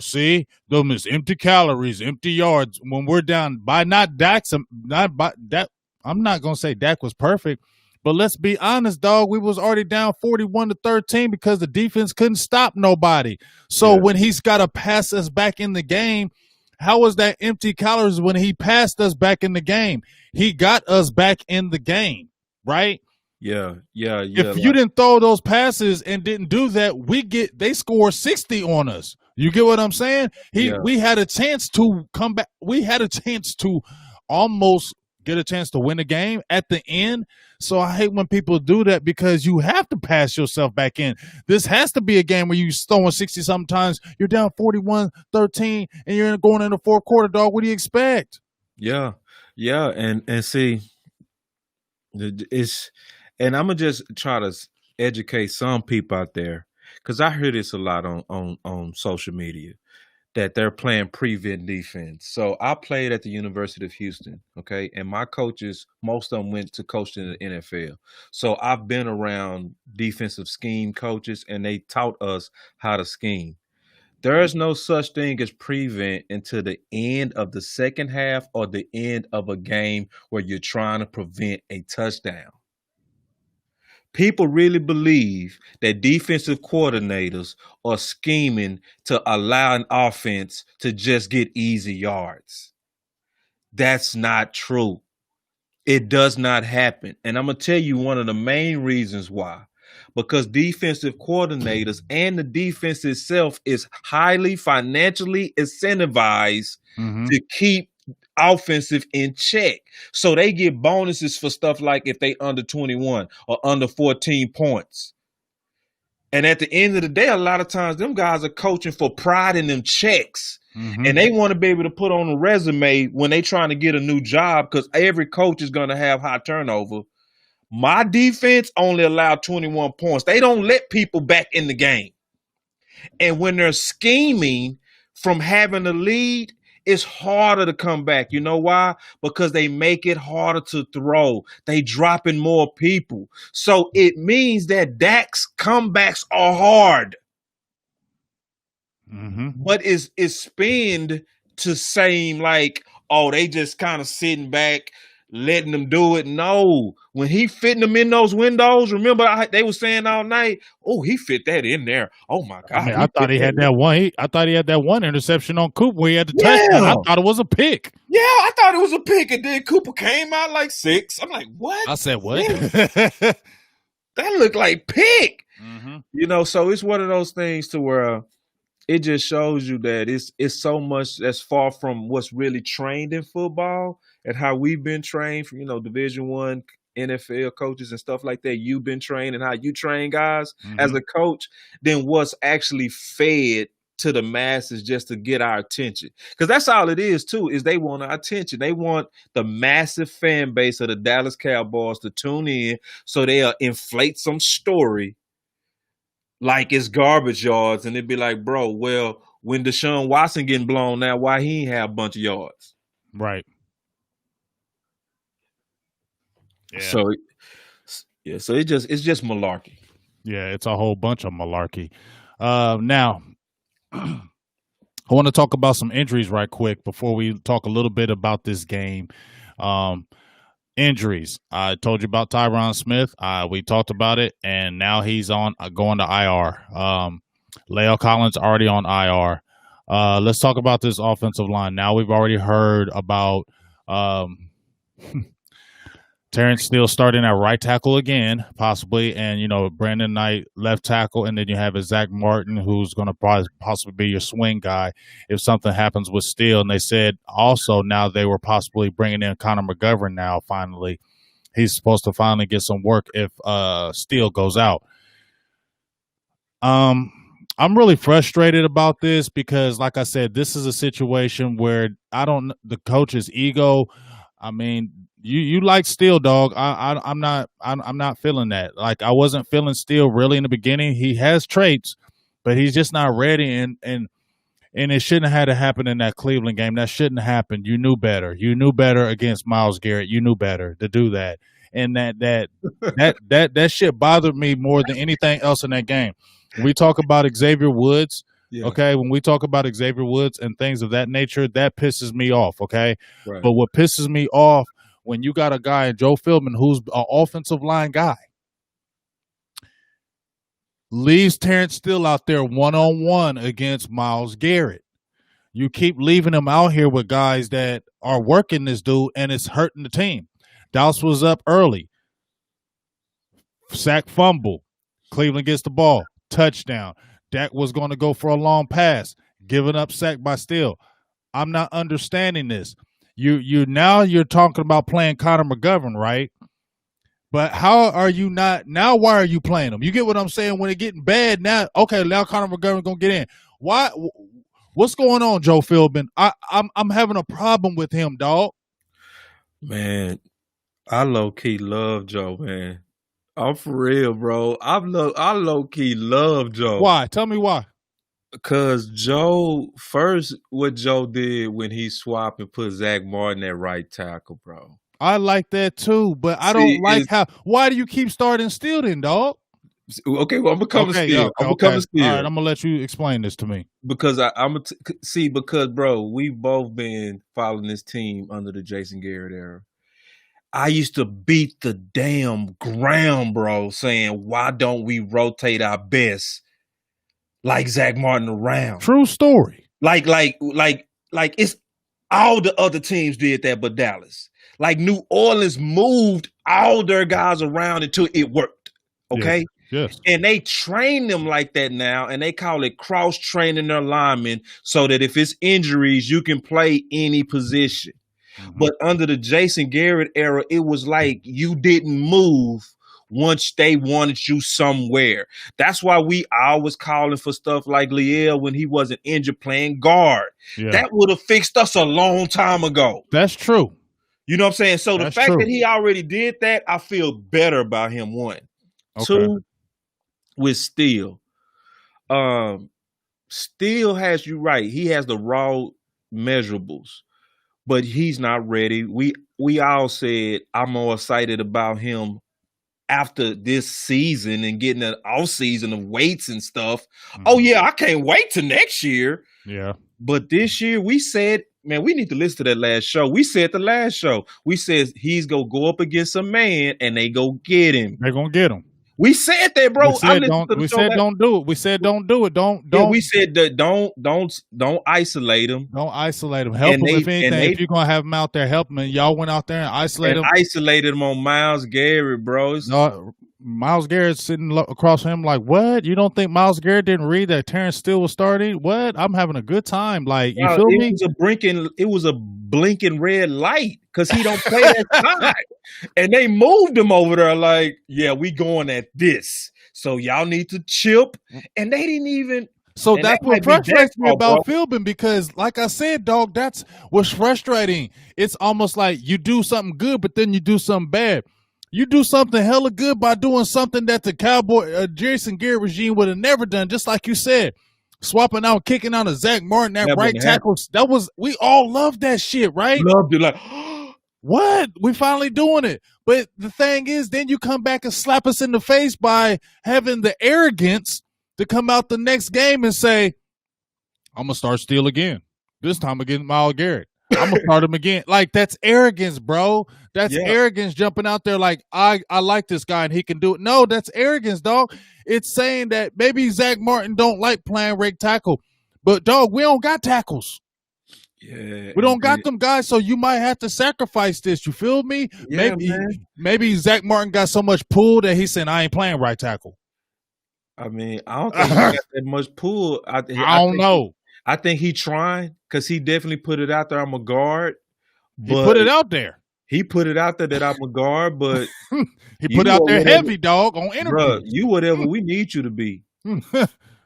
see, them is empty calories, empty yards. When we're down by not Dak's, not by that. I'm not gonna say Dak was perfect, but let's be honest, dog. We was already down 41-13 because the defense couldn't stop nobody. So when he's got to pass us back in the game. How was that empty calories when he passed us back in the game? He got us back in the game, right? Yeah. If you didn't throw those passes and didn't do that, they score 60 on us. You get what I'm saying? We had a chance to come back. We had a chance to almost get a chance to win the game at the end. So I hate when people do that because you have to pass yourself back in. This has to be a game where you're throwing 60 sometimes. You're down 41-13 and you're going in the fourth quarter, dog. What do you expect? Yeah. And see, and I'm gonna just try to educate some people out there because I hear this a lot on social media, that they're playing prevent defense. So I played at the University of Houston, okay? And my coaches, most of them went to coach in the NFL. So I've been around defensive scheme coaches and they taught us how to scheme. There is no such thing as prevent until the end of the second half or the end of a game where you're trying to prevent a touchdown. People really believe that defensive coordinators are scheming to allow an offense to just get easy yards. That's not true. It does not happen. And I'm going to tell you one of the main reasons why. Because defensive coordinators and the defense itself is highly financially incentivized to keep offensive in check. So they get bonuses for stuff like if they under 21 or under 14 points. And at the end of the day, a lot of times them guys are coaching for pride in them checks. And they want to be able to put on a resume when they trying to get a new job because every coach is going to have high turnover. My defense only allowed 21 points. They don't let people back in the game. And when they're scheming from having a lead, it's harder to come back. You know why? Because they make it harder to throw. They dropping more people. So it means that Dak's comebacks are hard. But it's spinned to seem like, oh, they just kind of sitting back, letting them do it. No, when he fitting them in those windows, remember they were saying all night, oh, he fit that in there. Oh my God. I mean, I thought he had that one. I thought he had that one interception on Cooper where he had the touchdown. I thought it was a pick. Yeah, I thought it was a pick. And then Cooper came out like 6. I'm like, what? I said, what? That looked like pick. You know, so it's one of those things to where it just shows you that it's so much that's far from what's really trained in football and how we've been trained from, Division I NFL coaches and stuff like that. You've been trained and how you train guys as a coach, than what's actually fed to the masses just to get our attention. Because that's all it is too, is they want our attention. They want the massive fan base of the Dallas Cowboys to tune in so they'll inflate some story like it's garbage yards, and it'd be like, bro, well, when Deshaun Watson getting blown now, why he ain't have a bunch of yards? Right. Yeah. So it's just malarkey. Yeah, it's a whole bunch of malarkey. Now, I want to talk about some injuries right quick before we talk a little bit about this game. Injuries. I told you about Tyron Smith. We talked about it, and now he's on going to IR. La'el Collins already on IR. Let's talk about this offensive line. Now we've already heard about Terrence Steele starting at right tackle again, possibly, and Brandon Knight left tackle, and then you have a Zach Martin who's going to possibly be your swing guy if something happens with Steele. And they said also now they were possibly bringing in Connor McGovern. Now finally, he's supposed to finally get some work if Steele goes out. I'm really frustrated about this because, like I said, this is a situation where the coach's ego. I mean, you like Steele, dog. I'm not feeling that. Like I wasn't feeling Steele really in the beginning. He has traits, but he's just not ready. And it shouldn't have had to happen in that Cleveland game. That shouldn't have happened. You knew better. You knew better against Myles Garrett. You knew better to do that. And that shit bothered me more than anything else in that game. When we talk about Xavier Woods, okay, when we talk about Xavier Woods and things of that nature, that pisses me off, okay? Right. But what pisses me off when you got a guy, Joe Philbin, who's an offensive line guy, leaves Terrence Steele out there one-on-one against Myles Garrett. You keep leaving him out here with guys that are working this dude, and it's hurting the team. Dallas was up early. Sack fumble. Cleveland gets the ball. Touchdown. Dak was going to go for a long pass. Given up sack by Steele. I'm not understanding this. You're talking about playing Connor McGovern, right? But how are you not now? Why are you playing him? You get what I'm saying? When it's getting bad now, okay, now Connor McGovern gonna get in. Why? What's going on, Joe Philbin? I'm having a problem with him, dog. Man, I low key love Joe, man. I'm for real, bro. I low key love Joe. Why? Tell me why. Because what Joe did when he swapped and put Zach Martin at right tackle, bro. I like that too, but I don't like how. Why do you keep starting Steele then, dog? Okay, well, I'm becoming Steele. I'm becoming Steele. All right, I'm gonna let you explain this to me. Because because bro, we've both been following this team under the Jason Garrett era. I used to beat the damn ground, bro, saying why don't we rotate our best like Zach Martin around? True story. Like it's all the other teams did that, but Dallas. Like New Orleans moved all their guys around until it worked. Okay. Yes. And they train them like that now, and they call it cross training their linemen so that if it's injuries, you can play any position. Mm-hmm. But under the Jason Garrett era, it was like you didn't move once they wanted you somewhere. That's why we always calling for stuff like Liel when he wasn't injured playing guard. Yeah. That would have fixed us a long time ago. That's true. You know what I'm saying? So the fact that he already did that, I feel better about him, one. Okay. Two, with Steele. Steele has you right. He has the raw measurables, but he's not ready. We all said I'm more excited about him after this season and getting an off season of weights and stuff. Mm-hmm. Oh yeah, I can't wait till next year. Yeah. But this year we said, man, we need to listen to that last show. We said the last show. We said he's going to go up against a man and they go get him. They're going to get him. We said that, bro. We said don't do it. We said don't do it. Don't. Yeah, we said that don't isolate him. Don't isolate him. Help him if anything. If you're going to have him out there, help him. And y'all went out there and isolated him. Isolated him on Myles Garrett, bro. No, Myles Garrett sitting across from him like, what? You don't think Myles Garrett didn't read that Terrence Steele was starting? What? I'm having a good time. Like, you feel me? It was a blinking red light because he don't play that side. And they moved him over there like, yeah, we going at this. So y'all need to chip. And they didn't even. So that's what frustrates me about Philbin because, like I said, dog, that's what's frustrating. It's almost like you do something good, but then you do something bad. You do something hella good by doing something that the Jason Garrett regime would have never done, just like you said. Swapping out, kicking out a Zach Martin, that right tackle. We all loved that shit, right? Loved it. Like, what? We finally doing it. But the thing is, then you come back and slap us in the face by having the arrogance to come out the next game and say, I'm going to start Steele again. This time against Myles Garrett. I'm going to start him again. Like, that's arrogance, bro. That's arrogance jumping out there like, I like this guy and he can do it. No, that's arrogance, dog. It's saying that maybe Zach Martin don't like playing right tackle. But, dog, we don't got tackles. Yeah, We don't got them guys, so you might have to sacrifice this. You feel me? yeah, man. Maybe Zach Martin got so much pull that he said, "I ain't playing right tackle." I mean, I don't think he got that much pull. I don't know. I think he trying because he definitely put it out there. I'm a guard, He put it out there. He put it out there that I'm a guard, but he put it out there heavy, dog, on interview. Bruh, you whatever we need you to be.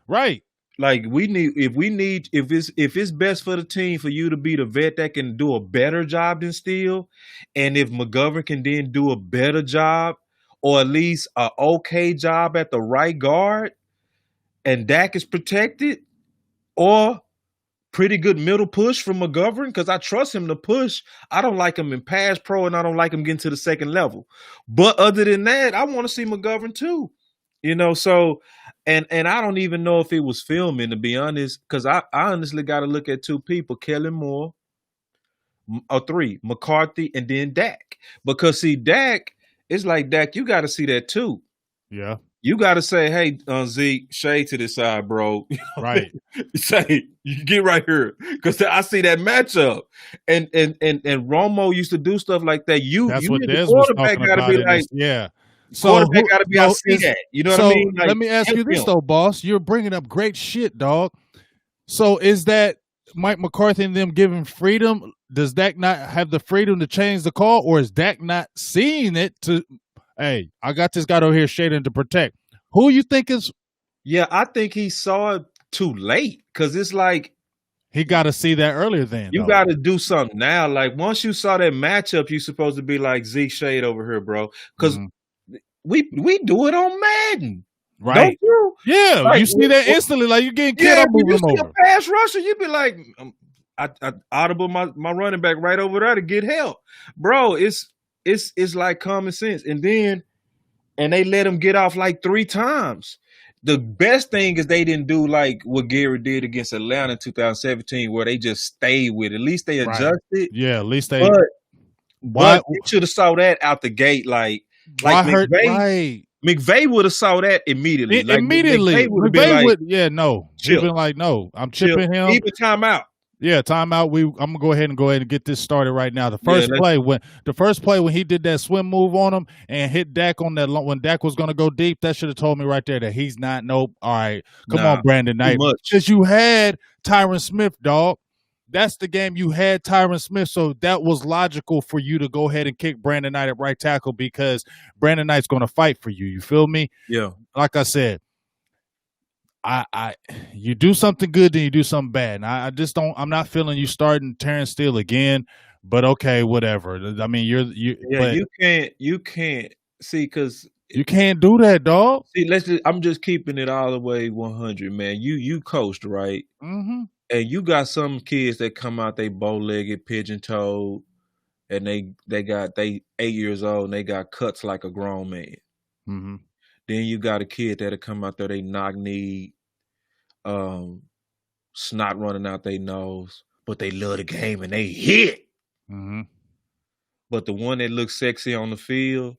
Right. Like if it's best for the team for you to be the vet that can do a better job than Steele, and if McGovern can then do a better job or at least an okay job at the right guard, and Dak is protected, or pretty good middle push from McGovern, because I trust him to push. I don't like him in pass pro, and I don't like him getting to the second level. But other than that, I want to see McGovern too. So and I don't even know if it was filming, to be honest, because I honestly got to look at two people, Kellen Moore, or three, McCarthy, and then Dak. Because see, Dak, it's like, Dak, you got to see that too. Yeah. You got to say, hey, Zeke, shade to this side, bro. Right. Say, you get right here. Because I see that matchup. And Romo used to do stuff like that. That's what the Des quarterback was got to be like, yeah. So quarterback got to be, I see that. You know what I mean? Like, let me ask you this, though, boss. You're bringing up great shit, dog. So is that Mike McCarthy and them giving freedom? Does Dak not have the freedom to change the call? Or is Dak not seeing it to, hey, I got this guy over here shading to protect? Who you think is? Yeah, I think he saw it too late, because it's like, he got to see that earlier then. You got to do something now. Like, once you saw that matchup, you're supposed to be like, Zeke, shade over here, bro. Because we do it on Madden. Right. Don't you? Yeah, like, you see that instantly. Like, you getting killed, I'm moving him over. A pass rusher, you be like, I audible my running back right over there to get help. Bro, it's like common sense. And they let him get off like 3 times. The best thing is they didn't do like what Gary did against Atlanta in 2017, where they just stayed with it. At least they adjusted. Right. Yeah, at least they. But you should have saw that out the gate. Like McVay would have saw that immediately. Immediately. McVay would, no. He'd been like, no, I'm chipping him. Even timeout. Yeah, timeout. I'm gonna go ahead and get this started right now. The first play when he did that swim move on him and hit Dak on that, when Dak was gonna go deep, that should have told me right there that he's not. Nope. All right, come on, Brandon Knight. Because you had Tyron Smith, dog. That's the game. You had Tyron Smith, so that was logical for you to go ahead and kick Brandon Knight at right tackle, because Brandon Knight's gonna fight for you. You feel me? Yeah. Like I said, you do something good, then you do something bad. And I just don't. I'm not feeling you starting Terrence Steele again. But okay, whatever. I mean, you can't see, because you can't do that, dog. See, I'm just keeping it all the way 100, man. You coached, right? Mm-hmm. And you got some kids that come out, they bow-legged, pigeon-toed, and they 8 years old and they got cuts like a grown man. Mm-hmm. Then you got a kid that'll come out there, they knock-kneed, snot running out their nose, but they love the game and they hit. Mm-hmm. But the one that looks sexy on the field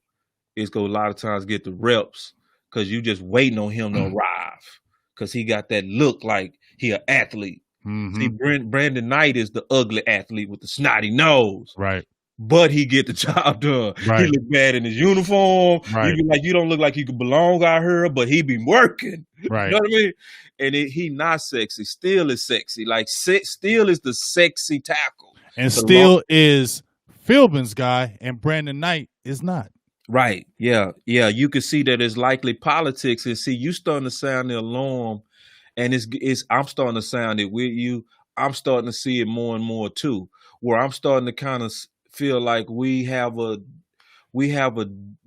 is going to a lot of times get the reps, because you just waiting on him to arrive, because he got that look like he an athlete. Mm-hmm. See, Brandon Knight is the ugly athlete with the snotty nose. Right. But he get the job done. Right. He look bad in his uniform. Right. You be like, you don't look like you could belong out here, but he be working. Right. You know what I mean? And he not sexy. Steele is sexy. Like, Steele is the sexy tackle. And Steele is Philbin's guy, and Brandon Knight is not. Right. Yeah. Yeah. You can see that it's likely politics. And see, you starting to sound the alarm, and I'm starting to sound it with you. I'm starting to see it more and more too, where I'm starting to kind of feel like we have a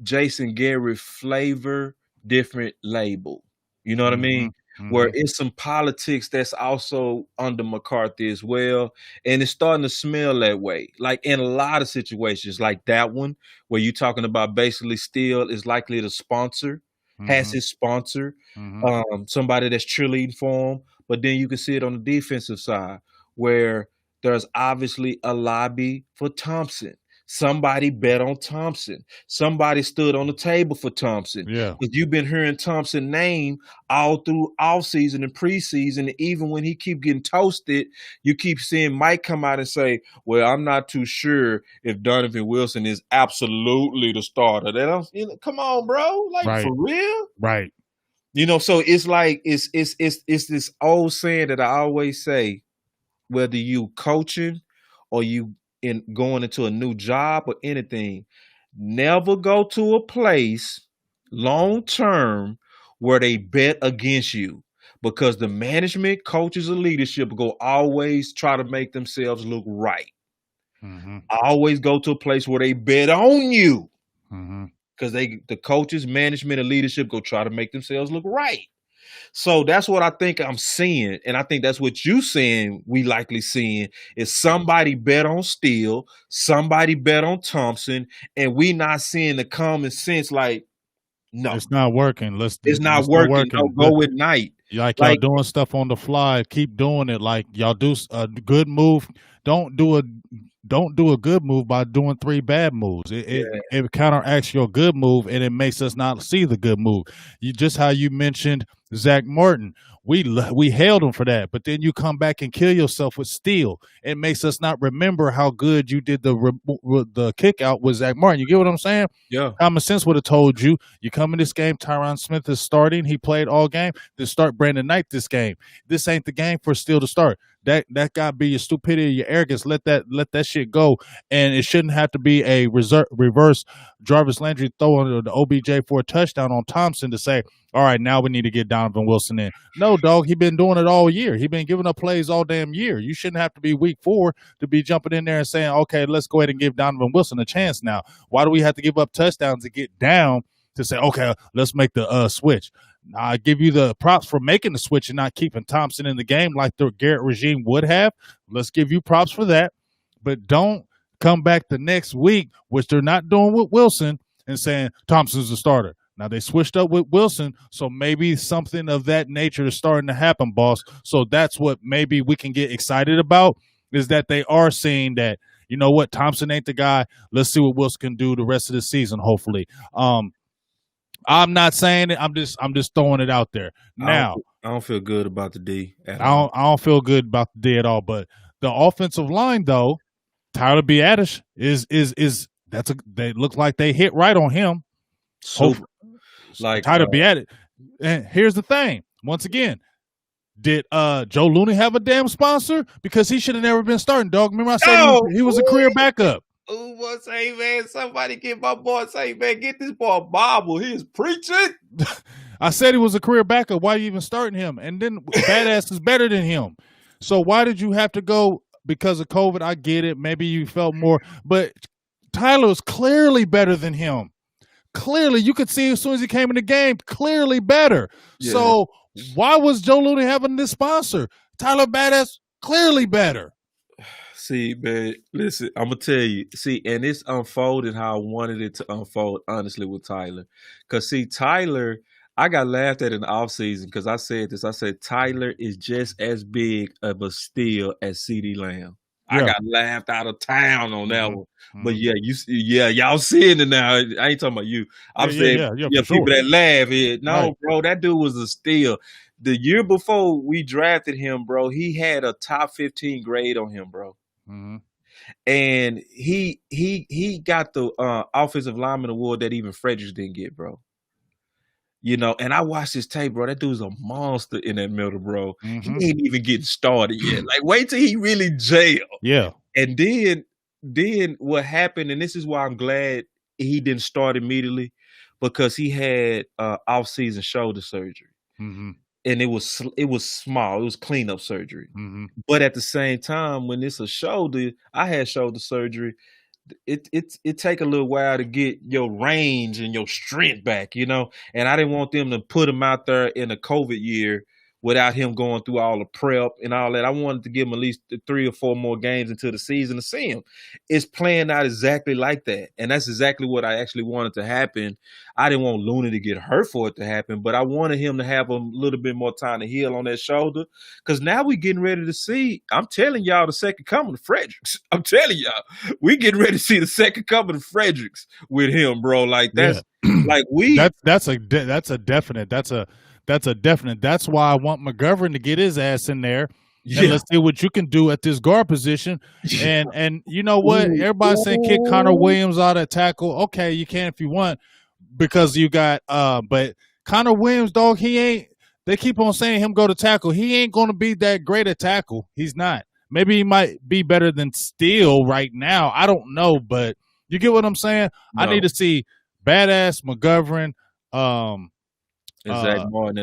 Jason Garrett flavor, different label. You know what I mean? Mm-hmm. Where it's some politics that's also under McCarthy as well. And it's starting to smell that way. Like in a lot of situations, like that one, where you're talking about basically Steele is likely to sponsor, has his sponsor, somebody that's cheerleading for him. But then you can see it on the defensive side, where there's obviously a lobby for Thompson. Somebody bet on Thompson. Somebody stood on the table for Thompson. Yeah. Because you've been hearing Thompson's name all through offseason and preseason. Even when he keep getting toasted, you keep seeing Mike come out and say, well, I'm not too sure if Donovan Wilson is absolutely the starter. Come on, bro. Like, Right. for real? Right. So it's like it's this old saying that I always say, whether you coaching or you going into a new job or anything, never go to a place long term where they bet against you, because the management, coaches, or leadership go always try to make themselves look right. Mm-hmm. Always go to a place where they bet on you, Mm-hmm. because the coaches, management, and leadership go try to make themselves look right. So that's what I think I'm seeing. And I think that's what you saying we likely seeing is somebody bet on Steele, somebody bet on Thompson, and we not seeing the common sense like, no, It's not working. it's not It's not working. No, working. go with Knight. Like y'all Like, doing stuff on the fly. Keep doing it. Like y'all do a good move. Don't do a good move by doing 3 bad moves. It counteracts your good move, and it makes us not see the good move. You just how you mentioned Zach Martin. We hailed him for that, but then you come back and kill yourself with Steele. It makes us not remember how good you did the kick out with Zach Martin. You get what I'm saying? yeah, Common sense would have told you, you come in this game, Tyron Smith is starting. He played all game. Then start Brandon Knight this game. This ain't the game for Steele to start. That got to be your stupidity, your arrogance. Let that shit go. And it shouldn't have to be a reverse Jarvis Landry throw under the OBJ for a touchdown on Thompson to say, all right, now we need to get Donovan Wilson in. No, dog, he been doing it all year. He been giving up plays all damn year. You shouldn't have to be week 4 to be jumping in there and saying, okay, let's go ahead and give Donovan Wilson a chance now. Why do we have to give up touchdowns to get down to say, okay, let's make the switch? I give you the props for making the switch and not keeping Thompson in the game like the Garrett regime would have. Let's give you props for that. But don't come back the next week, which they're not doing with Wilson, and saying Thompson's the starter. Now they switched up with Wilson, so maybe something of that nature is starting to happen, boss. So that's what maybe we can get excited about, is that they are seeing that, you know what, Thompson ain't the guy. Let's see what Wilson can do the rest of the season, hopefully. I'm not saying it. I'm just throwing it out there. Now, I don't feel good about the D at all. I don't feel good about the D at all. But the offensive line, though, Tyler Biadasz is they look like they hit right on him. Super. Like Tyler Biadasz. And here's the thing. Once again, did Joe Looney have a damn sponsor? Because he should have never been starting, dog. Remember I said he was a career backup. Oh, boy, say, man, somebody get my boy, say, man, get this boy a Bible. He is preaching. I said he was a career backup. Why are you even starting him? And then Badass is better than him. So why did you have to go because of COVID? I get it. Maybe you felt more. But Tyler was clearly better than him. Clearly. You could see as soon as he came in the game, clearly better. Yeah. So why was Joe Looney having this sponsor? Tyler Badass, clearly better. See, man, listen, I'm going to tell you. See, and it's unfolded how I wanted it to unfold, honestly, with Tyler. Because, see, Tyler, I got laughed at in the offseason because I said this. I said, Tyler is just as big of a steal as CeeDee Lamb. Yeah. I got laughed out of town on that one. But, yeah, y'all seeing it now. I ain't talking about you. I'm saying people that laugh here. No, bro, that dude was a steal. The year before we drafted him, bro, he had a top 15 grade on him, bro. Mm-hmm. And he got the offensive lineman award that even Fredericks didn't get, bro. You know, and I watched his tape, bro. That dude's a monster in that middle, bro. Mm-hmm. He ain't even getting started yet. Like, wait till he really jail. Yeah. And then what happened, and this is why I'm glad he didn't start immediately, because he had off-season shoulder surgery. Mm-hmm. And it was small. It was cleanup surgery. Mm-hmm. But at the same time, when it's a shoulder, I had shoulder surgery. It take a little while to get your range and your strength back, you know. And I didn't want them to put him out there in a COVID year without him going through all the prep and all that. I wanted to give him at least 3 or 4 more games into the season to see him. It's playing out exactly like that. And that's exactly what I actually wanted to happen. I didn't want Looney to get hurt for it to happen, but I wanted him to have a little bit more time to heal on that shoulder. Because now we getting ready to see, I'm telling y'all, the second coming of Fredericks. I'm telling y'all, we getting ready to see the second coming of Fredericks with him, bro. Like that's like that's a definite. That's a definite. That's why I want McGovern to get his ass in there. And let's see what you can do at this guard position. And you know what? Everybody's saying kick Connor Williams out at tackle. Okay, you can if you want, because you got but Connor Williams, dog, he ain't, they keep on saying him go to tackle. He ain't gonna be that great at tackle. He's not. Maybe he might be better than Steele right now. I don't know, but you get what I'm saying? No. I need to see badass McGovern,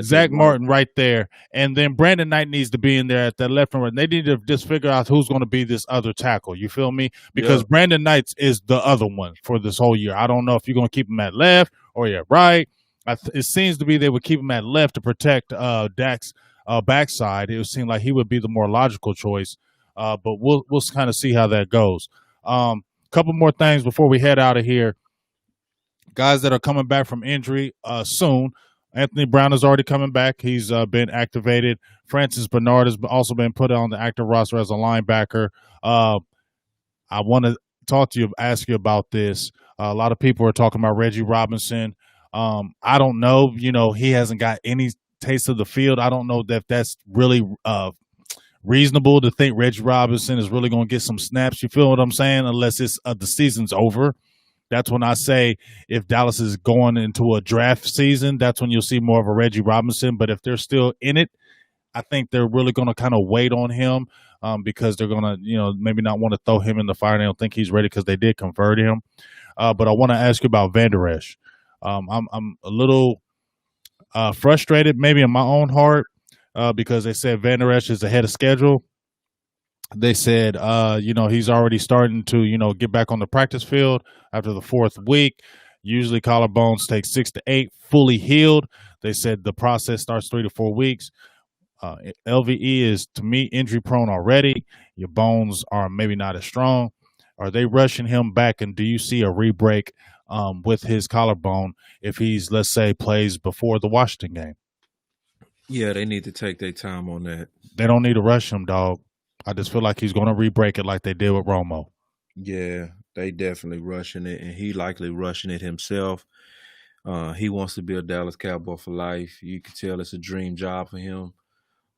Zach Martin right there. And then Brandon Knight needs to be in there at that left and right. They need to just figure out who's going to be this other tackle. You feel me? Because Brandon Knight is the other one for this whole year. I don't know if you're going to keep him at left or at right. It seems to be they would keep him at left to protect Dak's backside. It would seem like he would be the more logical choice. But we'll kind of see how that goes. Couple more things before we head out of here. Guys that are coming back from injury soon. Anthony Brown is already coming back. He's been activated. Francis Bernard has also been put on the active roster as a linebacker. I want to talk to you, ask you about this. A lot of people are talking about Reggie Robinson. I don't know. You know, he hasn't got any taste of the field. I don't know if that's really reasonable to think Reggie Robinson is really going to get some snaps. You feel what I'm saying? Unless it's the season's over. That's when I say if Dallas is going into a draft season, that's when you'll see more of a Reggie Robinson. But if they're still in it, I think they're really going to kind of wait on him because they're going to, you know, maybe not want to throw him in the fire. They don't think he's ready because they did convert him. But I want to ask you about Van Der Esch. I'm a little frustrated maybe in my own heart because they said Van Der Esch is ahead of schedule. They said, you know, he's already starting to, you know, get back on the practice field after the 4th week. Usually collarbones take 6 to 8, fully healed. They said the process starts 3 to 4 weeks. LVE is, to me, injury prone already. Your bones are maybe not as strong. Are they rushing him back? And do you see a re-break with his collarbone if he's, let's say, plays before the Washington game? Yeah, they need to take their time on that. They don't need to rush him, dog. I just feel like he's going to re-break it like they did with Romo. Yeah, they definitely rushing it, and he likely rushing it himself. He wants to be a Dallas Cowboy for life. You can tell it's a dream job for him.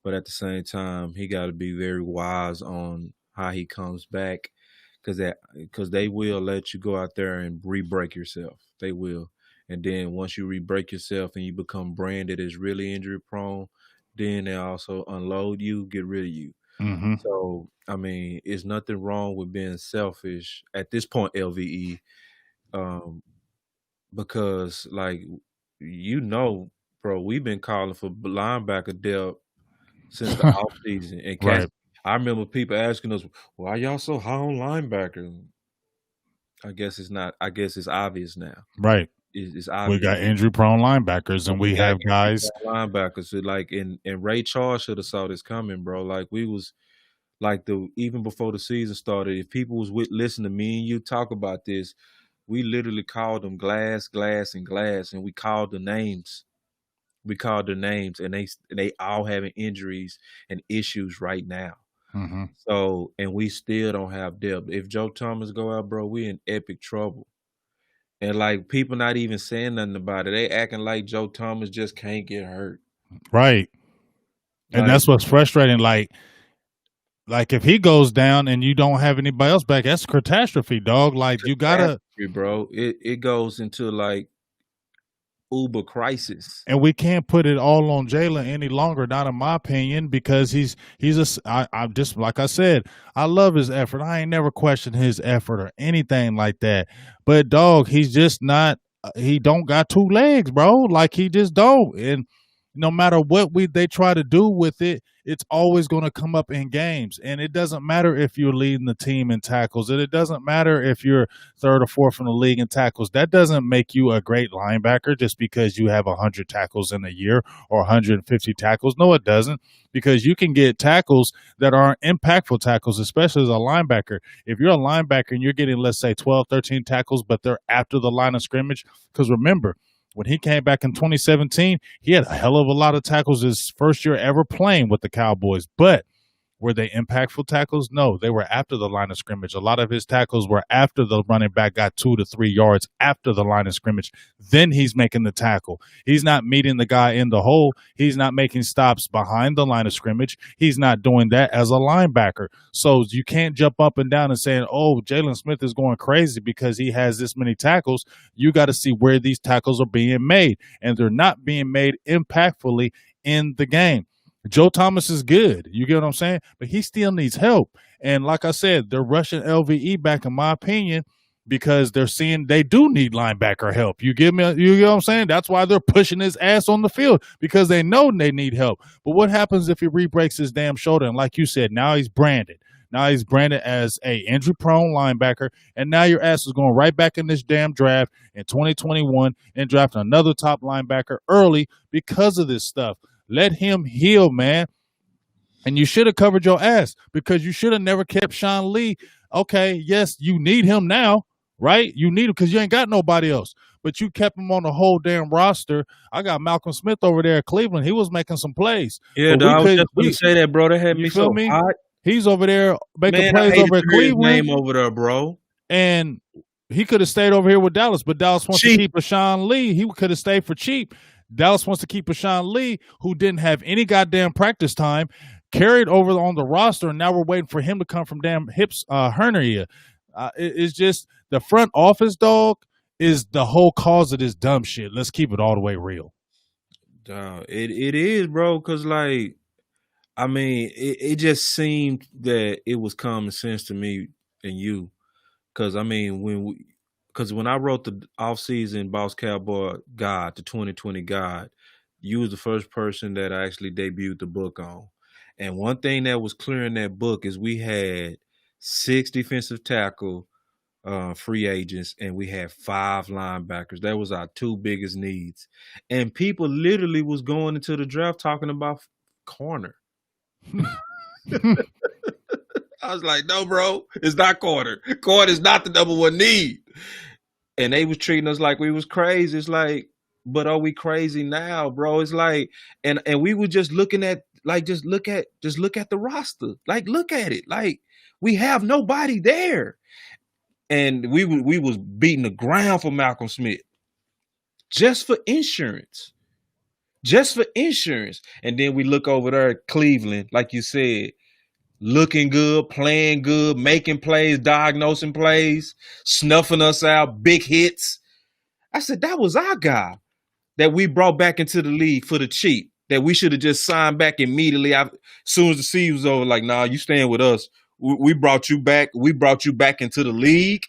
But at the same time, he got to be very wise on how he comes back because they will let you go out there and re-break yourself. They will. And then once you re-break yourself and you become branded as really injury-prone, then they also unload you, get rid of you. Mm-hmm. So, I mean, it's nothing wrong with being selfish at this point, LVE, because, like, you know, bro, we've been calling for linebacker depth since the offseason. And Right. I remember people asking us, why y'all so high on linebacker? I guess it's not. I guess it's obvious now. Right. It's obvious. We got injury-prone linebackers, and we have guys. Linebackers. So like, and Ray Charles should have saw this coming, bro. Like, we was like even before the season started, if people was listening to me and you talk about this, we literally called them glass, and we called the names. We called their names, and they all having injuries and issues right now. Mm-hmm. So, and we still don't have depth. If Joe Thomas go out, bro, we in epic trouble. And like, people not even saying nothing about it. They acting like Joe Thomas just can't get hurt. Right. And that's what's frustrating. Like if he goes down and you don't have anybody else back, that's catastrophe, dog. Like, you gotta, bro. It goes into like uber crisis, and we can't put it all on Jalen any longer. Not in my opinion, because I'm just like I said, I love his effort. I ain't never questioned his effort or anything like that. But dog, he's just not. He don't got 2 legs, bro. Like, he just don't. And no matter what they try to do with it, it's always going to come up in games. And it doesn't matter if you're leading the team in tackles, and it doesn't matter if you're third or fourth in the league in tackles. That doesn't make you a great linebacker just because you have 100 tackles in a year or 150 tackles. No, it doesn't, because you can get tackles that aren't impactful tackles, especially as a linebacker. If you're a linebacker and you're getting, let's say, 12, 13 tackles, but they're after the line of scrimmage, because remember, when he came back in 2017, he had a hell of a lot of tackles his first year ever playing with the Cowboys. But were they impactful tackles? No, they were after the line of scrimmage. A lot of his tackles were after the running back got 2 to 3 yards after the line of scrimmage. Then he's making the tackle. He's not meeting the guy in the hole. He's not making stops behind the line of scrimmage. He's not doing that as a linebacker. So you can't jump up and down and saying, oh, Jalen Smith is going crazy because he has this many tackles. You got to see where these tackles are being made, and they're not being made impactfully in the game. Joe Thomas is good. You get what I'm saying? But he still needs help. And like I said, they're rushing LVE back, in my opinion, because they're seeing they do need linebacker help. You get what I'm saying? That's why they're pushing his ass on the field, because they know they need help. But what happens if he re-breaks his damn shoulder? And like you said, now he's branded. Now he's branded as a injury-prone linebacker, and now your ass is going right back in this damn draft in 2021 and drafting another top linebacker early because of this stuff. Let him heal, man. And you should have covered your ass, because you should have never kept Sean Lee. Okay, yes, you need him now, right? You need him because you ain't got nobody else. But you kept him on the whole damn roster. I got Malcolm Smith over there at Cleveland. He was making some plays. Yeah, I was just going to say that, bro. That had me so hot. He's over there making plays over at Cleveland. His name over there, bro. And he could have stayed over here with Dallas, but Dallas wants to keep a Sean Lee. He could have stayed for cheap. Dallas wants to keep a Sean Lee, who didn't have any goddamn practice time, carried over on the roster, and now we're waiting for him to come from damn hips hernia. It's just the front office, dog, is the whole cause of this dumb shit. Let's keep it all the way real. It is, bro, because, like, I mean, it just seemed that it was common sense to me and you, because, I mean, when I wrote the off-season Boss Cowboy guide, the 2020 guide, you was the first person that I actually debuted the book on. And one thing that was clear in that book is we had 6 defensive tackle free agents, and we had 5 linebackers. That was our 2 biggest needs. And people literally was going into the draft talking about corner. I was like, no, bro, it's not corner. Corner is not the number 1 need. And they was treating us like we was crazy. It's like, but are we crazy now, bro? It's like, and we were just looking at, like, just look at the roster. Like, look at it. Like, we have nobody there. And we was beating the ground for Malcolm Smith. Just for insurance. And then we look over there at Cleveland, like you said, looking good, playing good, making plays, diagnosing plays, snuffing us out, big hits. I said, that was our guy that we brought back into the league for the cheap, that we should have just signed back immediately as soon as the season was over. Like, nah, you staying with us. We brought you back. We brought you back into the league,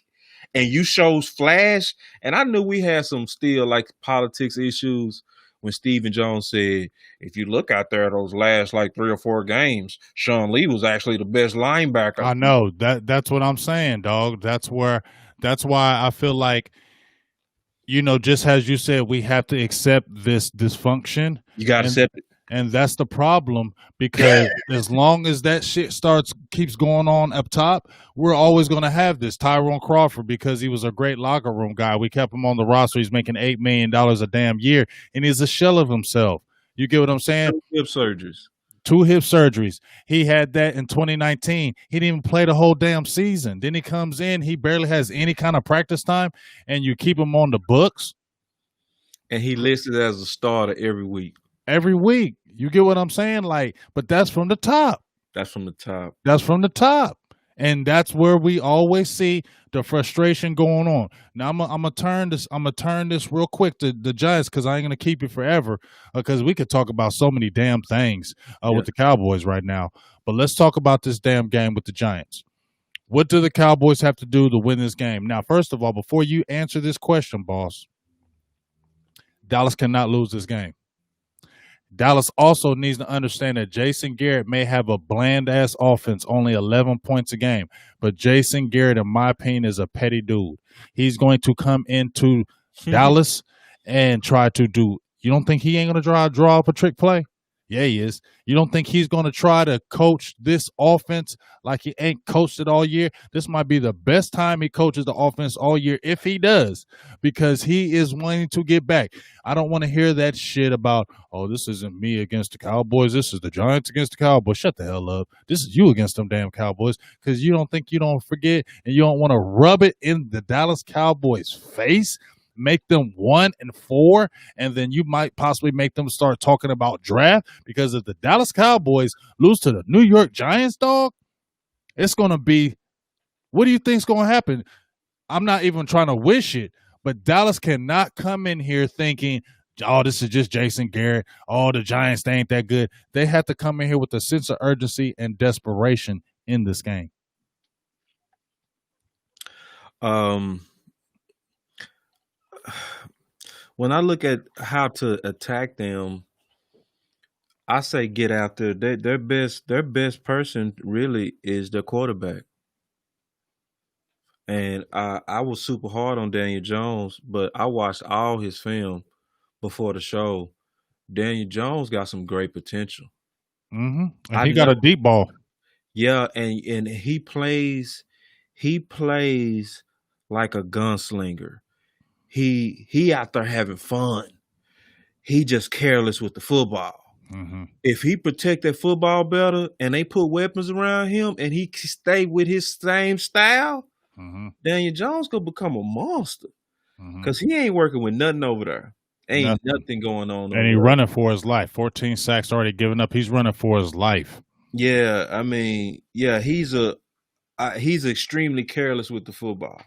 and you shows flash. And I knew we had some still, like, politics issues when Stephen Jones said, if you look out there those last, like, 3 or 4 games, Sean Lee was actually the best linebacker. I know. That's what I'm saying, dog. That's why I feel like, you know, just as you said, we have to accept this dysfunction. You got to accept it. And that's the problem, because as long as that shit keeps going on up top, we're always going to have this. Tyrone Crawford, because he was a great locker room guy, we kept him on the roster. He's making $8 million a damn year, and he's a shell of himself. You get what I'm saying? 2 hip surgeries. 2 hip surgeries. He had that in 2019. He didn't even play the whole damn season. Then he comes in, he barely has any kind of practice time, and you keep him on the books. And he listed as a starter every week. Every week. You get what I'm saying? Like, but that's from the top. That's from the top. And that's where we always see the frustration going on. Now I'm gonna turn this real quick to the Giants, because I ain't gonna keep it forever, because we could talk about so many damn things with the Cowboys right now. But let's talk about this damn game with the Giants. What do the Cowboys have to do to win this game? Now, first of all, before you answer this question, boss, Dallas cannot lose this game. Dallas also needs to understand that Jason Garrett may have a bland ass offense, only 11 points a game. But Jason Garrett, in my opinion, is a petty dude. He's going to come into Dallas and try to do. You don't think he ain't going to draw up a trick play? Yeah, he is. You don't think he's going to try to coach this offense like he ain't coached it all year? This might be the best time he coaches the offense all year if he does, because he is wanting to get back. I don't want to hear that shit about, oh, this isn't me against the Cowboys. This is the Giants against the Cowboys. Shut the hell up. This is you against them damn Cowboys, because you don't think you don't forget and you don't want to rub it in the Dallas Cowboys' face. Make them 1-4, and then you might possibly make them start talking about draft, because if the Dallas Cowboys lose to the New York Giants, dog, it's going to be, what do you think's going to happen? I'm not even trying to wish it, but Dallas cannot come in here thinking, oh, this is just Jason Garrett. Oh, the Giants, they ain't that good. They have to come in here with a sense of urgency and desperation in this game. When I look at how to attack them, I say get out there. Their best person really is the quarterback. And I was super hard on Daniel Jones, but I watched all his film before the show. Daniel Jones got some great potential. Mm-hmm. And he got a deep ball. Yeah, and he plays like a gunslinger. He out there having fun. He just careless with the football. Mm-hmm. If he protect that football better and they put weapons around him and he stay with his same style, Daniel Jones gonna become a monster. Because he ain't working with nothing over there. Ain't nothing going on. And he's running for his life. 14 sacks already given up. He's running for his life. Yeah, I mean, yeah, he's extremely careless with the football.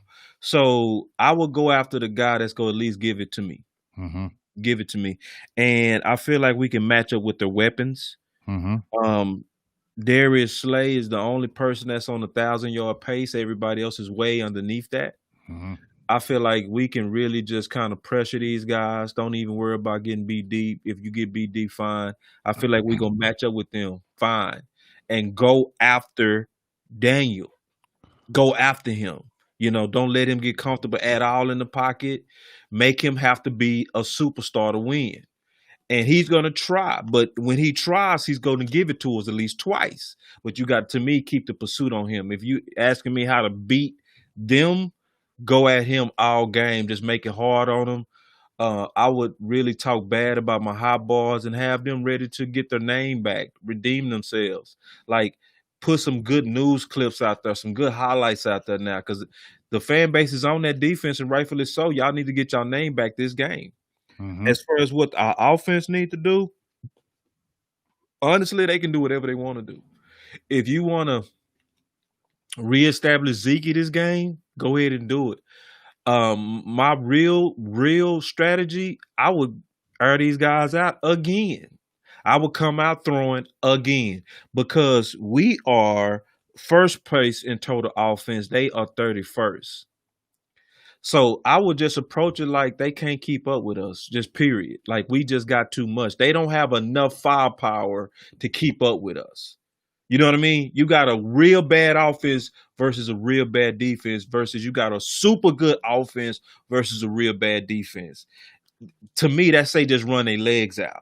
So I will go after the guy that's going to at least give it to me. Mm-hmm. Give it to me. And I feel like we can match up with their weapons. Mm-hmm. Darius Slay is the only person that's on the 1,000-yard pace. Everybody else is way underneath that. Mm-hmm. I feel like we can really just kind of pressure these guys. Don't even worry about getting beat deep. If you get beat deep, fine. I feel like we're going to match up with them, fine. And go after Daniel. Go after him. Don't let him get comfortable at all in the pocket. Make him have to be a superstar to win. And he's going to try. But when he tries, he's going to give it to us at least twice. But you got, to me, keep the pursuit on him. If you asking me how to beat them, go at him all game. Just make it hard on him. I would really talk bad about my high bars and have them ready to get their name back, redeem themselves. Like, put some good news clips out there, some good highlights out there now, because the fan base is on that defense, and rightfully so. Y'all need to get y'all name back this game. Mm-hmm. As far as what our offense need to do, honestly, they can do whatever they want to do. If you want to reestablish Zeke this game, go ahead and do it. My real strategy, I would air these guys out again. I would come out throwing again, because we are first place in total offense. They are 31st. So I would just approach it like they can't keep up with us, just period. Like, we just got too much. They don't have enough firepower to keep up with us. You know what I mean? You got a real bad offense versus a real bad defense, versus you got a super good offense versus a real bad defense. To me, that say just run their legs out.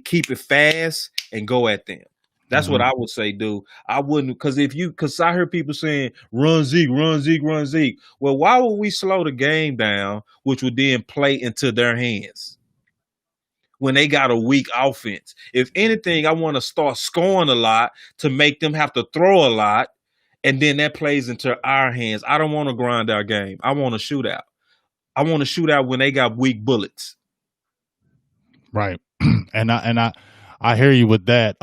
Keep it fast and go at them. That's what I would say, dude. I wouldn't, because I heard people saying, run Zeke, run Zeke, run Zeke. Well, why would we slow the game down, which would then play into their hands when they got a weak offense? If anything, I want to start scoring a lot to make them have to throw a lot, and then that plays into our hands. I don't want to grind our game. I want to shoot out. I want to shoot out when they got weak bullets. Right. And I hear you with that.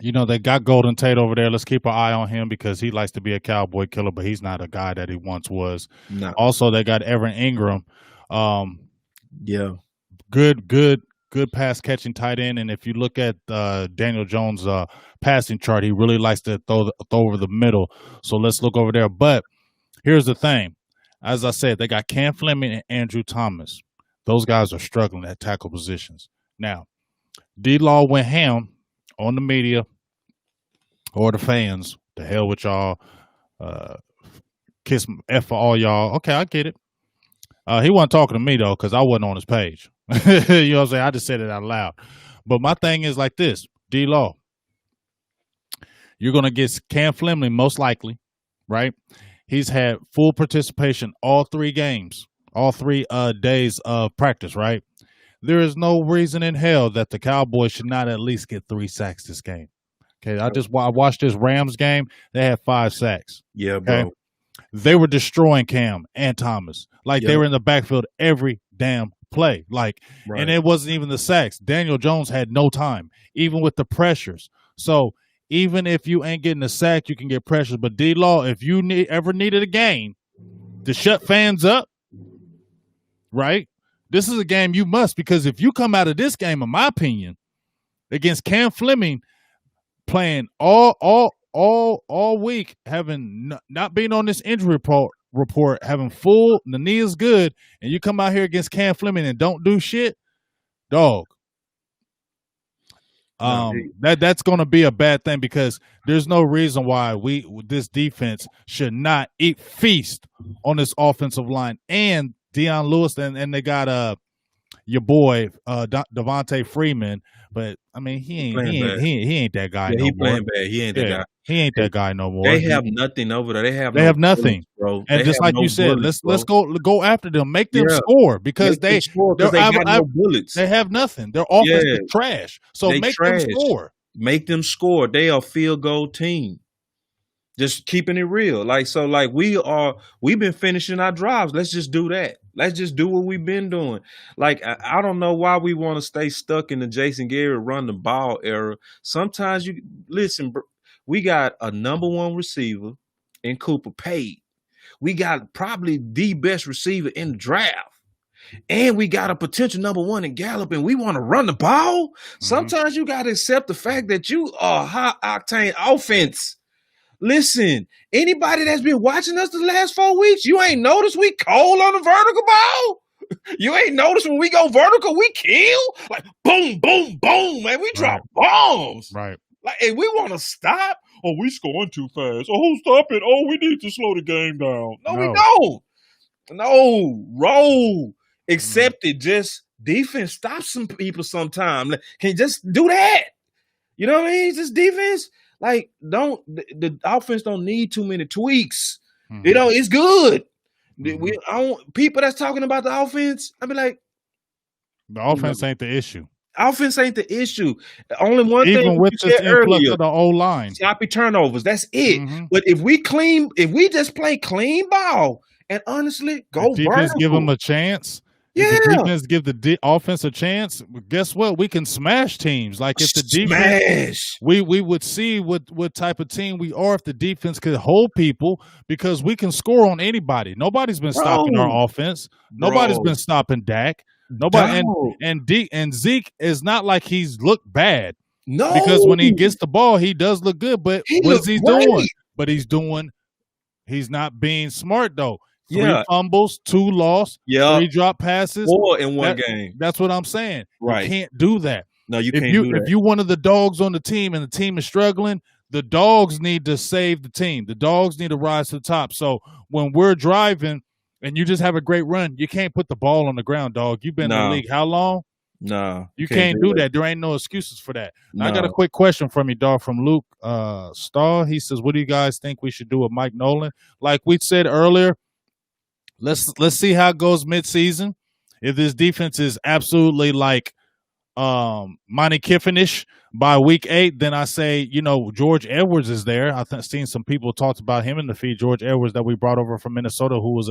They got Golden Tate over there. Let's keep an eye on him, because he likes to be a cowboy killer, but he's not a guy that he once was. No. Also, they got Evan Ingram. Yeah. Good pass catching tight end. And if you look at Daniel Jones' passing chart, he really likes to throw over the middle. So let's look over there. But here's the thing. As I said, they got Cam Fleming and Andrew Thomas. Those guys are struggling at tackle positions. Now, D-Law went ham on the media or the fans. The hell with y'all. Uh, kiss F for all y'all. Okay, I get it. He wasn't talking to me though, because I wasn't on his page. You know what I'm saying? I just said it out loud. But my thing is like this, D-Law. You're gonna get Cam Fleming most likely, right? He's had full participation all 3 games, all 3 days of practice, right? There is no reason in hell that the Cowboys should not at least get 3 sacks this game. Okay, I watched this Rams game. They had 5 sacks. Yeah, Okay, bro. they were destroying Cam and Thomas. Like they Yep. were in the backfield every damn play. Like, and Right. it wasn't even the sacks. Daniel Jones had no time, even with the pressures. So even if you ain't getting a sack, you can get pressures. But D-Law, if you ever needed a game to shut fans up, right? This is a game you must, because if you come out of this game, in my opinion, against Cam Fleming playing all week, having not being on this injury report, having full, the knee is good, and you come out here against Cam Fleming and don't do shit, dog. That's going to be a bad thing, because there's no reason why this defense should not feast on this offensive line and Deion Lewis, and they got your boy Devontae Freeman, but I mean he ain't that guy no he more. playing bad. He ain't that guy. He ain't that guy no more. They have nothing over there. They have nothing, bullets, bro. And they just like you said, bullets, let's go after them, make them score, because they got no bullets. They have nothing. Their offense is trash. So make them score. Make them score. They are a field goal team. Just keeping it real. We've been finishing our drives. Let's just do that. Let's just do what we've been doing. Like, I don't know why we want to stay stuck in the Jason Garrett run the ball era. Sometimes listen, bro, we got a number 1 receiver in Cooper paid. We got probably the best receiver in the draft. And we got a potential number 1 in Gallup, and we want to run the ball. Mm-hmm. Sometimes you got to accept the fact that you are high octane offense. Listen, anybody that's been watching us the last 4 weeks, you ain't noticed we cold on the vertical ball? You ain't noticed when we go vertical, we kill? Like, boom, boom, boom, man. We drop bombs. Right. Like, hey, we want to stop? Oh, we scoring too fast. Oh, stop it. Oh, we need to slow the game down. No, we don't. No, roll. Accept it. Just defense stop some people sometime. Can you just do that? You know what I mean? Just defense. Like, the offense don't need too many tweaks. Mm-hmm. You know, it's good. Mm-hmm. People that's talking about the offense, I be like, the offense ain't the issue. Offense ain't the issue. Only one thing, even with the influx of the O-line, sloppy turnovers. That's it. Mm-hmm. But if we just play clean ball, and honestly, go vertical. Give them a chance. Yeah. If the defense give the offense a chance, guess what? We can smash teams. Like, if the defense, we would see what type of team we are if the defense could hold people, because we can score on anybody. Nobody's been stopping our offense. Nobody's been stopping Dak. Nobody. And Zeke is not like he's looked bad. No, because when he gets the ball, he does look good. But what is he doing? But he's not being smart though. 3 fumbles, 2 lost, 3 drop passes. 4 in one game. That's what I'm saying. Right. You can't do that. No, you can't do that. If you're one of the dogs on the team and the team is struggling, the dogs need to save the team. The dogs need to rise to the top. So when we're driving and you just have a great run, you can't put the ball on the ground, dog. You've been in the league how long? No. You can't do that. There ain't no excuses for that. No. I got a quick question from you, dog, from Luke Stahl. He says, what do you guys think we should do with Mike Nolan? Like we said earlier, Let's see how it goes midseason. If this defense is absolutely like Monty Kiffinish by week 8, then I say, George Edwards is there. I've seen some people talked about him in the feed. George Edwards that we brought over from Minnesota, who was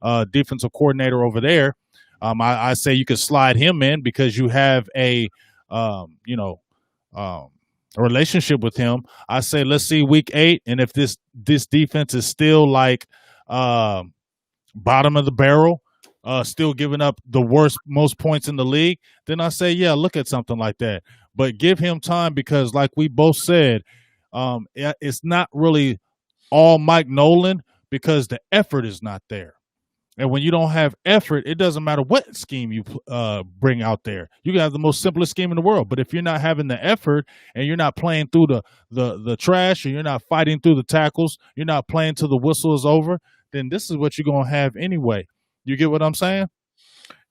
a defensive coordinator over there. I say you could slide him in because you have a relationship with him. I say let's see week 8, and if this defense is still like bottom of the barrel, still giving up the most points in the league, then I say, look at something like that. But give him time, because like we both said, it's not really all Mike Nolan, because the effort is not there. And when you don't have effort, it doesn't matter what scheme you bring out there. You can have the most simplest scheme in the world, but if you're not having the effort and you're not playing through the trash, and you're not fighting through the tackles, you're not playing till the whistle is over, then this is what you're gonna have anyway. You get what I'm saying?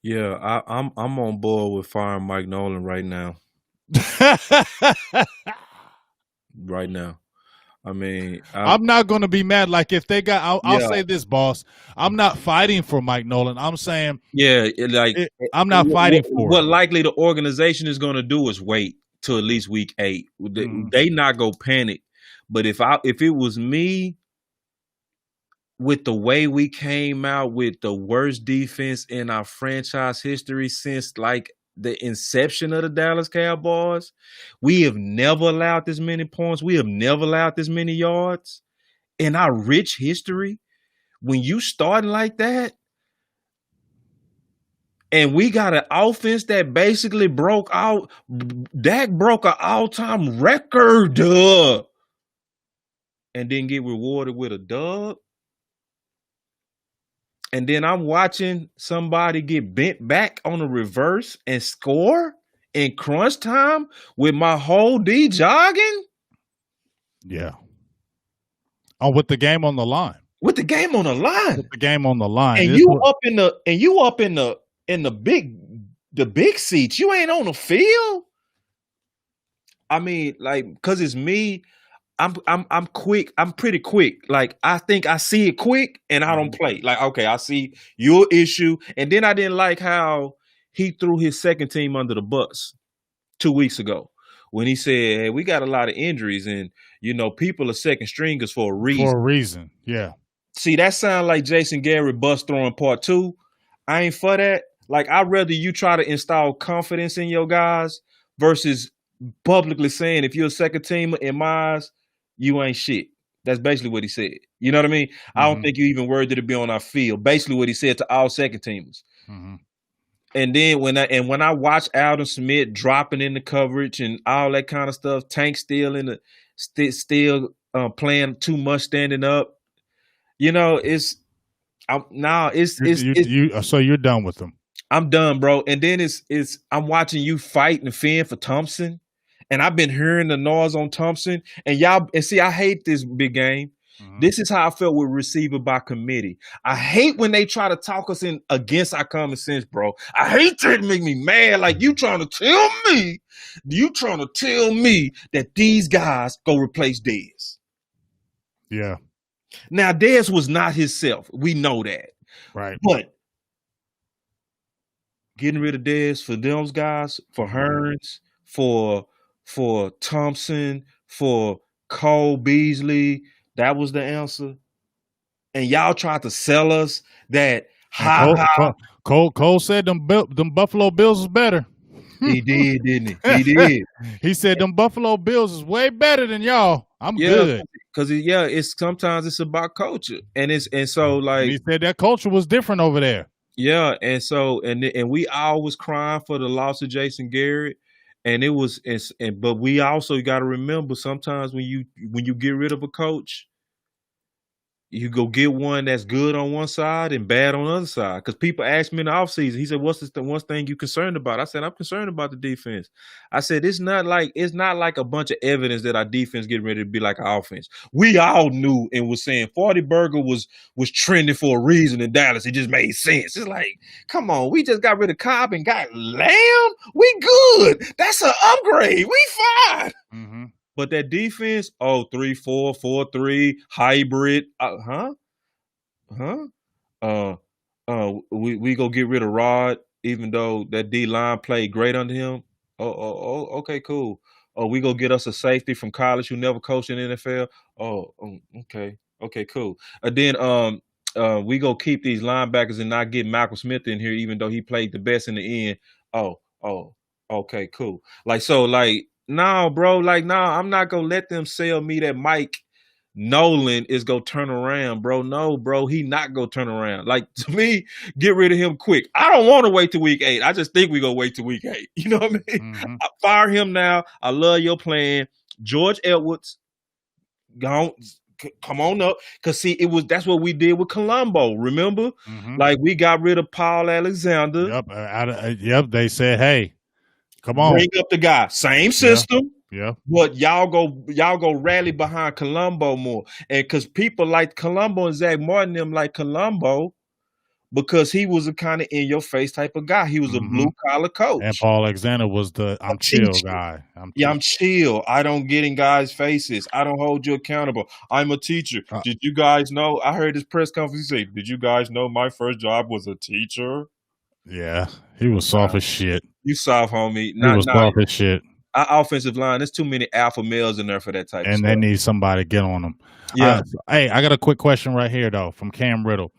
Yeah, I'm on board with firing Mike Nolan right now. Right now. I mean, I'm not going to be mad. Like if they got, I'll Yeah. say this, boss. I'm not fighting for Mike Nolan. I'm saying, yeah, I'm not fighting for what it. likely the organization is going to do is wait till at least week 8. They not go panic. But if it was me, with the way we came out with the worst defense in our franchise history since like the inception of the Dallas Cowboys, we have never allowed this many points. We have never allowed this many yards in our rich history. When you starting like that, and we got an offense that basically broke out, Dak broke an all-time record, and didn't get rewarded with a dub. And then I'm watching somebody get bent back on a reverse and score in crunch time with my whole D jogging. Yeah. Oh, with the game on the line. With the game on the line. With the game on the line. And you up in the big seats. You ain't on the field. I mean, like, cause it's me. I'm quick. I'm pretty quick. Like, I think I see it quick and I don't play. Like, okay, I see your issue. And then I didn't like how he threw his second team under the bus 2 weeks ago when he said, hey, we got a lot of injuries and, people are second stringers for a reason. For a reason, yeah. See, that sounds like Jason Garrett bus throwing part 2. I ain't for that. Like, I'd rather you try to install confidence in your guys versus publicly saying if you're a second teamer in my eyes, you ain't shit. That's basically what he said. You know what I mean? I don't think you even worthy to be on our field. Basically what he said to all second teamers. And then when I watch Alden Smith dropping in the coverage and all that kind of stuff, Tank still playing too much standing up. So you're done with them. I'm done, bro. And then I'm watching you fight and fend for Thompson. And I've been hearing the noise on Thompson. And see, I hate this big game. This is how I felt with receiver by committee. I hate when they try to talk us in against our common sense, bro. I hate that. It make me mad. Like, you trying to tell me that these guys go replace Dez. Yeah. Now, Dez was not himself. We know that. Right. But getting rid of Dez for those guys, for Hearns, for Thompson, for Cole Beasley, that was the answer. And y'all tried to sell us that Cole said them Buffalo Bills is better. He did, didn't he? He did. He said them Buffalo Bills is way better than y'all. I'm good. Because it's sometimes it's about culture. And so like he said that culture was different over there. Yeah, and so and we all was crying for the loss of Jason Garrett. And but we also got to remember sometimes when you get rid of a coach, you go get one that's good on one side and bad on the other side. Because people asked me in the offseason, he said, what's the one thing you concerned about? I said, I'm concerned about the defense. I said, it's not like a bunch of evidence that our defense getting ready to be like our offense. We all knew and was saying 40 Burger was trending for a reason in Dallas. It just made sense. It's like, come on, we just got rid of Cobb and got Lamb. We good. That's an upgrade. We fine. Mm-hmm. But that defense, 3-4, 4-3, hybrid, we go get rid of Rod, even though that D line played great under him. Okay, cool. We go get us a safety from college who never coached in the NFL. Okay, cool. And then we go keep these linebackers and not get Malcolm Smith in here, even though he played the best in the end. Okay, cool. No, bro, I'm not going to let them sell me that Mike Nolan is going to turn around, bro. No, bro, he not going to turn around. Like, to me, get rid of him quick. I don't want to wait till week 8. I just think we're going to wait till week 8. You know what I mean? Mm-hmm. I fire him now. I love your plan. George Edwards, come on up. Because see, that's what we did with Colombo. Remember, like we got rid of Paul Alexander. Yep. They said, "Hey, come on, bring up the guy." Same system. Yeah. But y'all go rally behind Colombo more, and because people like Colombo and Zach Martin, them like Colombo. Because he was a kind of in your face type of guy. He was a blue collar coach. And Paul Alexander was the I'm chill guy. I'm chill. I don't get in guys' faces. I don't hold you accountable. I'm a teacher. Did you guys know? I heard this press conference say, "Did you guys know my first job was a teacher?" Yeah, he was soft as shit. You soft, homie. He was soft as shit. Our offensive line, there's too many alpha males in there for that type of stuff. And they need somebody to get on them. Yeah. Hey, I got a quick question right here, though, from Cam Riddle.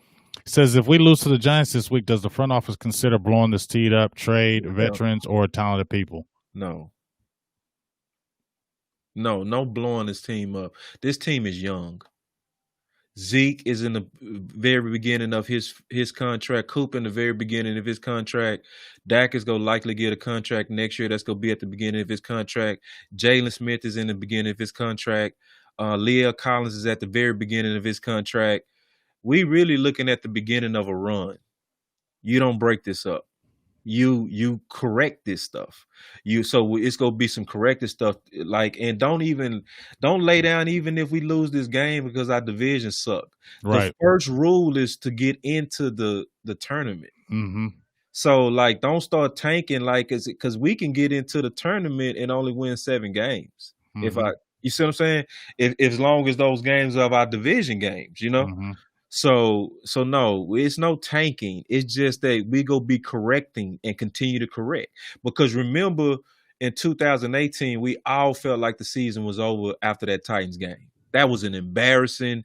It says, if we lose to the Giants this week, does the front office consider blowing this teed up, trade veterans or talented people? No, blowing this team up. This team is young. Zeke is in the very beginning of his contract. Coop in the very beginning of his contract. Dak is going to likely get a contract next year. That's going to be at the beginning of his contract. Jalen Smith is in the beginning of his contract. Leah Collins is at the very beginning of his contract. We really looking at the beginning of a run. You don't break this up. You correct this stuff. So it's gonna be some corrected stuff. And don't lay down even if we lose this game because our division suck. Right. The first rule is to get into the tournament. So don't start tanking because we can get into the tournament and only win 7 games. You see what I'm saying? If as long as those games are our division games, So no, it's no tanking. It's just that we go be correcting and continue to correct. Because remember, in 2018, we all felt like the season was over after that Titans game. That was an embarrassing.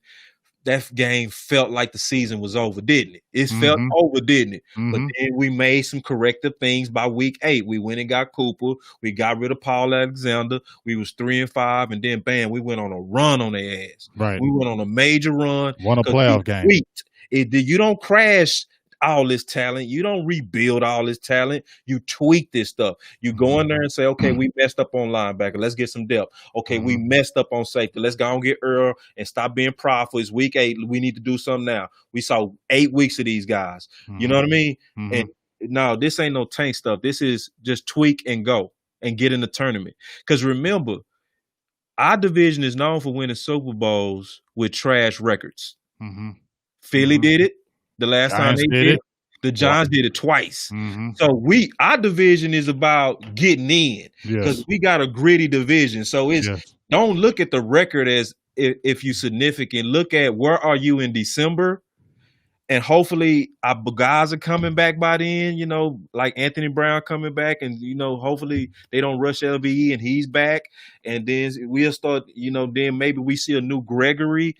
That game felt like the season was over, didn't it? It felt over, didn't it? But then we made some corrective things by week 8. We went and got Cooper. We got rid of Paul Alexander. We was 3-5, and then bam, we went on a run on their ass. Right. We went on a major run. Won a playoff game. You don't crash all this talent. You don't rebuild all this talent. You tweak this stuff. You go in there and say, okay, we messed up on linebacker. Let's get some depth. Okay, we messed up on safety. Let's go and get Earl and stop being prideful. It's week 8. We need to do something now. We saw 8 weeks of these guys. You know what I mean? And no, this ain't no tank stuff. This is just tweak and go and get in the tournament. Because remember, our division is known for winning Super Bowls with trash records. Philly did it. The last Giants time they did it, the Giants did it twice. So our division is about getting in because we got a gritty division. So don't look at the record as if you're significant. Look at where are you in December, and hopefully our guys are coming back by then. Like Anthony Brown coming back, and hopefully they don't rush LVE and he's back, and then we'll start. Then maybe we see a new Gregory.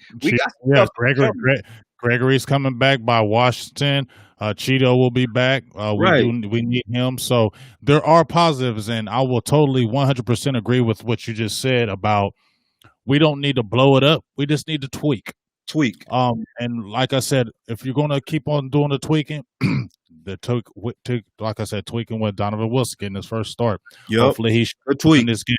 Gregory's coming back by Washington. Cheeto will be back. We need him. So there are positives, and I will totally 100% agree with what you just said about we don't need to blow it up. We just need to tweak. And like I said, if you're going to keep on doing the tweaking, like I said, tweaking with Donovan Wilson getting his first start. Hopefully he's in this game.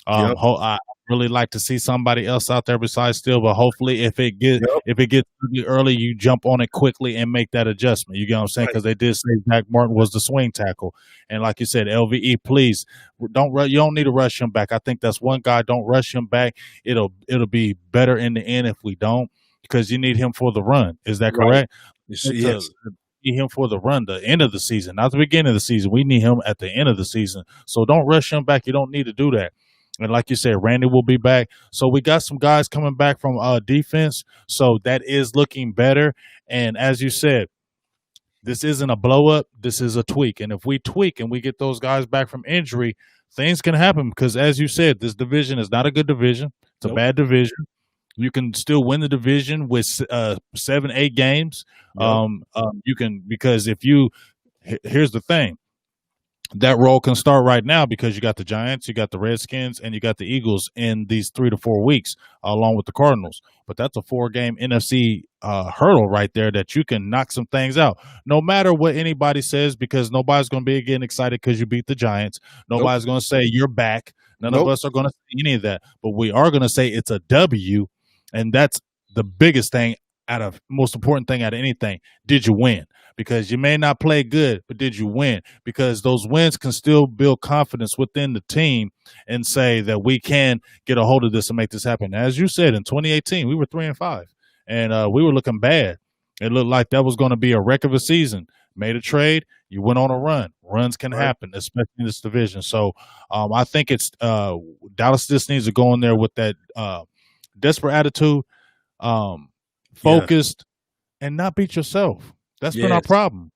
I really like to see somebody else out there besides Steele, but hopefully if it gets really early, you jump on it quickly and make that adjustment. You get what I'm saying? Because they did say Zach Martin was the swing tackle, and like you said, LVE, please you don't need to rush him back. I think that's one guy. Don't rush him back. It'll be better in the end if we don't, because you need him for the run. Is that correct? Yes. Need him for the run, the end of the season, not the beginning of the season. We need him at the end of the season. So don't rush him back. You don't need to do that. And like you said, Randy will be back. So we got some guys coming back from defense. So that is looking better. And as you said, this isn't a blow up. This is a tweak. And if we tweak and we get those guys back from injury, things can happen. Because as you said, this division is not a good division. It's a bad division. You can still win the division with 7-8 games. You can, because here's the thing. That role can start right now because you got the Giants, you got the Redskins, and you got the Eagles in these 3 to 4 weeks, along with the Cardinals. But that's a 4-game NFC hurdle right there that you can knock some things out. No matter what anybody says, because nobody's going to be getting excited because you beat the Giants. Nobody's going to say you're back. None of us are going to say any of that. But we are going to say it's a W And that's the biggest thing out of most important thing out of anything. Did you win? Because you may not play good, but did you win? Because those wins can still build confidence within the team and say that we can get a hold of this and make this happen. As you said, in 2018, we were 3-5, and we were looking bad. It looked like that was going to be a wreck of a season. Made a trade, you went on a run. Runs can Right. happen, especially in this division. So I think it's Dallas just needs to go in there with that desperate attitude, um, Yes. focused, and not beat yourself. That's been our Yes. problem.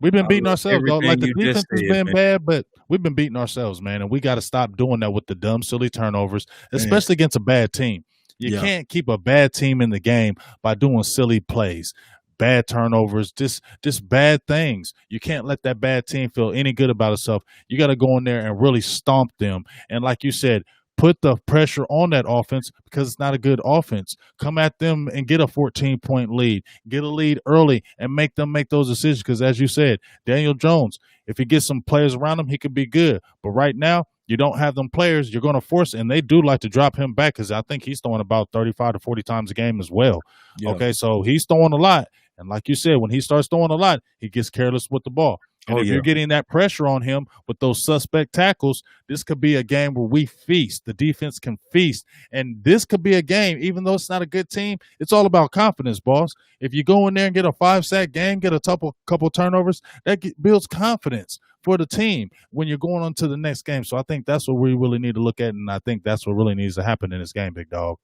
We've been I beating love ourselves, though. Like everything the you defense just has said, been man. bad, but we've been beating ourselves, man. And we got to stop doing that with the dumb, silly turnovers, Man. especially against a bad team. You Yeah. can't keep a bad team in the game by doing silly plays, bad turnovers, just bad things. You can't let that bad team feel any good about itself. You got to go in there and really stomp them. And like you said, put the pressure on that offense because it's not a good offense. Come at them and get a 14-point lead. Get a lead early and make them make those decisions. Because as you said, Daniel Jones, if he gets some players around him, he could be good. But right now, you don't have them players. You're going to force, and they do like to drop him back because I think he's throwing about 35 to 40 times a game as well. Yeah. Okay, so he's throwing a lot. And like you said, when he starts throwing a lot, he gets careless with the ball. And Oh, if yeah. you're getting that pressure on him with those suspect tackles, this could be a game where we feast. The defense can feast. And this could be a game, even though it's not a good team, it's all about confidence, boss. If you go in there and get a 5-sack game, get a couple turnovers, that builds confidence for the team when you're going on to the next game. So I think that's what we really need to look at. And I think that's what really needs to happen in this game, big dog.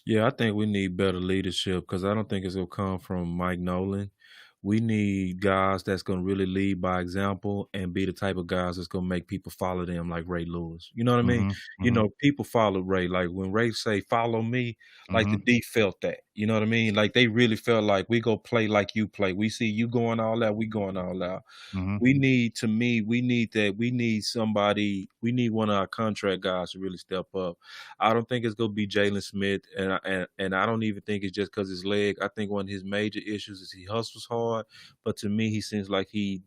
Yeah, I think we need better leadership because I don't think it's gonna come from Mike Nolan. We need guys that's gonna really lead by example and be the type of guys that's gonna make people follow them, like Ray Lewis. You know what I mean? Mm-hmm. You Mm-hmm. know, people follow Ray. Like when Ray say "follow me," like the Mm-hmm. D felt that. You know what I mean? Like they really felt like we go play like you play. We see you going all out, we going all out. Mm-hmm. We need, to me, we need that. We need somebody. We need one of our contract guys to really step up. I don't think it's gonna be Jalen Smith, and I don't even think it's just because his leg. I think one of his major issues is he hustles hard, but to me, he seems like he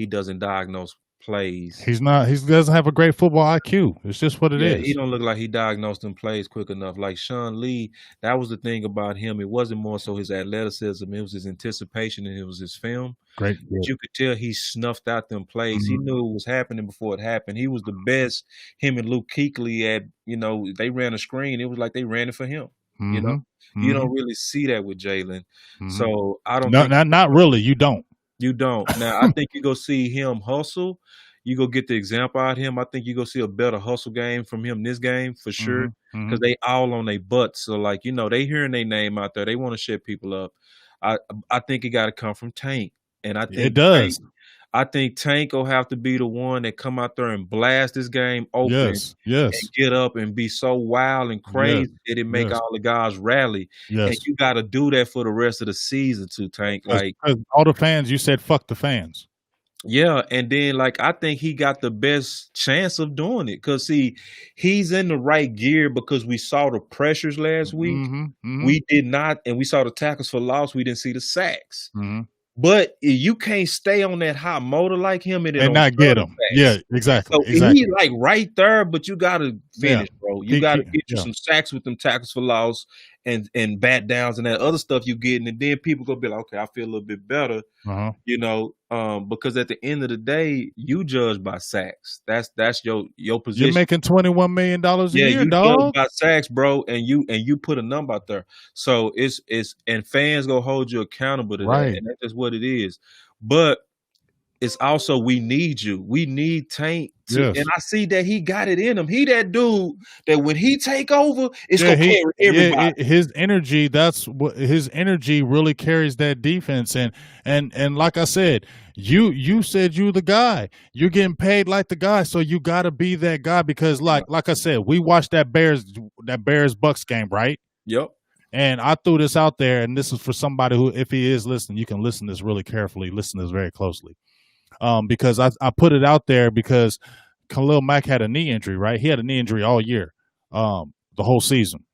doesn't diagnose plays. He doesn't have a great football IQ. It's just what it Yeah, he is. don't look like he diagnosed them plays quick enough. Like Sean Lee, that was the thing about him. It wasn't more so his athleticism; it was his anticipation and it was his film. Great. But you could tell he snuffed out them plays. He Mm-hmm. knew it was happening before it happened. He was the best. Him and Luke Kuechly at, they ran a screen. It was like they ran it for him. You know, Mm-hmm. you Mm-hmm. don't really see that with Jalen. Mm-hmm. So I don't No, think not really. You don't. you don't. Now I think you go see him hustle. You go get the example out of him. I think you go see a better hustle game from him this game for sure. Mm-hmm. Mm-hmm. Because they all on their butts. So like, they hearing their name out there. They want to shut people up. I think it got to come from Tank. And It does. I think Tank will have to be the one that come out there and blast this game open Yes. Yes. and get up and be so wild and Yes. crazy that it make Yes. all the guys rally. And Yes. you got to do that for the rest of the season too, Tank. Like, Because all the fans, you said fuck the fans. yeah, and then like I think he got the best chance of doing it because see, he's in the right gear because we saw the pressures last week. Mm-hmm. Mm-hmm. We did not, and we saw the tackles for loss. We didn't see the sacks. Mm-hmm. But you can't stay on that high motor like him and, And not get them. Yeah, exactly. So Exactly. he like right there, but you gotta finish, bro. You gotta get you yeah. some sacks with them tackles for loss and bat downs and that other stuff you getting, and then people gonna be like, okay, I feel a little bit better, Uh-huh. because at the end of the day, you judge by sacks. That's your position. You're making $21 million a year, you dog. judge by sacks, bro, and you put a number out there. So it's and fans gonna hold you accountable to Right. that, and that's just what it is. But it's also we need you. We need Tank to, Yes. and I see that he got it in him. He that dude that when he take over, it's gonna carry everybody. His energy, that's what his energy really carries that defense. And like I said, you said you the guy. You're getting paid like the guy, so you gotta be that guy because like I said, we watched that Bears Bucks game, right? Yep. And I threw this out there, and this is for somebody who, if he is listening, you can listen to this really carefully, listen to this very closely. Because I put it out there because Khalil Mack had a knee injury, right? He had a knee injury all year, the whole season.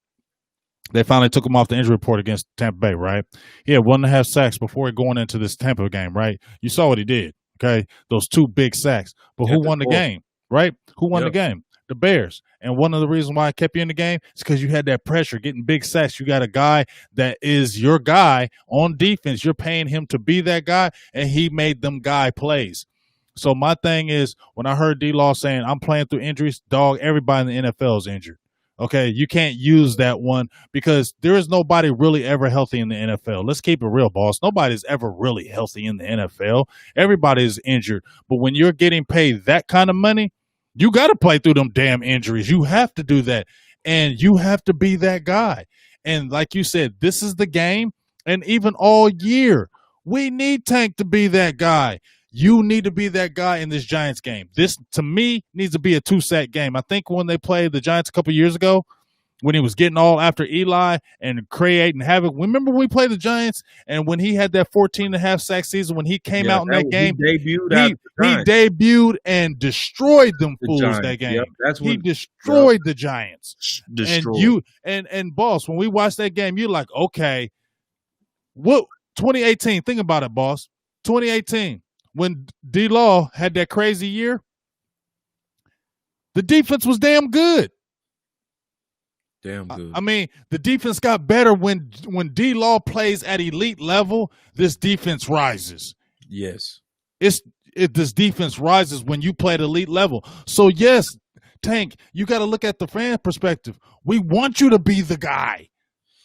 They finally took him off the injury report against Tampa Bay, right? He had 1.5 sacks before going into this Tampa game, right? You saw what he did, okay? Those 2 big sacks. But who won the game, right? Who won the game? The Bears. And one of the reasons why I kept you in the game is because you had that pressure, getting big sacks. You got a guy that is your guy on defense. You're paying him to be that guy, and he made them guy plays. So my thing is, when I heard D-Law saying, I'm playing through injuries, dog, everybody in the NFL is injured. Okay, you can't use that one because there is nobody really ever healthy in the NFL. Let's keep it real, boss. Nobody's ever really healthy in the NFL. Everybody is injured. But when you're getting paid that kind of money, you got to play through them damn injuries. You have to do that. And you have to be that guy. And like you said, this is the game. And even all year, we need Tank to be that guy. You need to be that guy in this Giants game. This, to me, needs to be a 2-sack game. I think when they played the Giants a couple years ago, when he was getting all after Eli and creating havoc. Remember when we played the Giants and when he had that 14.5 sack season, when he came out in that game, he debuted and destroyed them fools that game. Yep, that's when he destroyed the Giants. Destroyed. And boss, when we watched that game, you're like, okay, what 2018, think about it, boss. 2018. When D-Law had that crazy year, the defense was damn good. Damn good. I mean, the defense got better when D-Law plays at elite level. This defense rises. Yes, this defense rises when you play at elite level. So yes, Tank, you got to look at the fan perspective. We want you to be the guy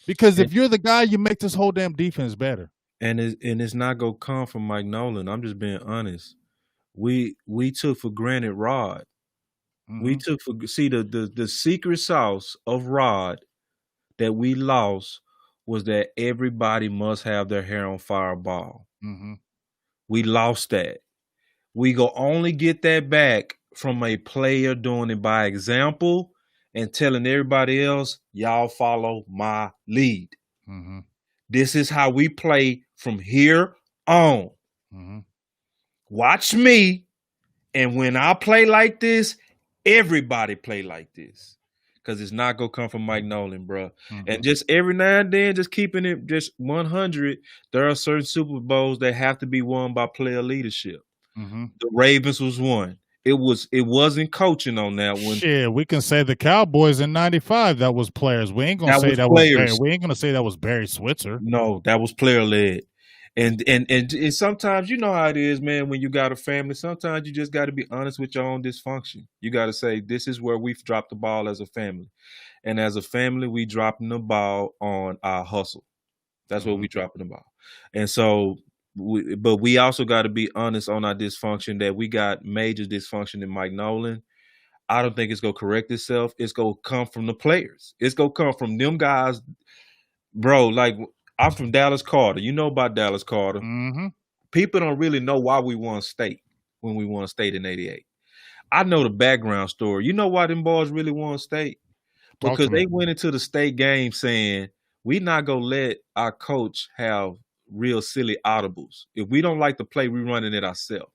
because if you're the guy, you make this whole damn defense better. And it's not gonna come from Mike Nolan. I'm just being honest. We took for granted Rod. Mm-hmm. We took for the secret sauce of Rod that we lost was that everybody must have their hair on fire ball. Mm-hmm. We lost that. We go only get that back from a player doing it by example and telling everybody else, y'all follow my lead. Mm-hmm. This is how we play from here on. Mm-hmm. Watch me. And when I play like this, everybody play like this. Because it's not going to come from Mike Nolan, bro. Mm-hmm. And just every now and then, just keeping it just 100, there are certain Super Bowls that have to be won by player leadership. Mm-hmm. The Ravens was one. It wasn't coaching on that one. Shit, we can say the Cowboys in '95 that was players. We ain't gonna say that was Barry. We ain't gonna say that was Barry Switzer. No, that was player led. And sometimes you know how it is, man. When you got a family, sometimes you just got to be honest with your own dysfunction. You got to say this is where we've dropped the ball as a family, and as a family, we dropping the ball on our hustle. That's what we dropping the ball, and so. But we also got to be honest on our dysfunction that we got major dysfunction in Mike Nolan. I don't think it's going to correct itself. It's going to come from the players. It's going to come from them guys. Bro, like I'm from Dallas Carter. You know about Dallas Carter. Mm-hmm. People don't really know why we won state when we won state in 88. I know the background story. You know why them boys really won state? Because they went into the state game saying, we not going to let our coach have real silly audibles. If we don't like the play, we running it ourselves.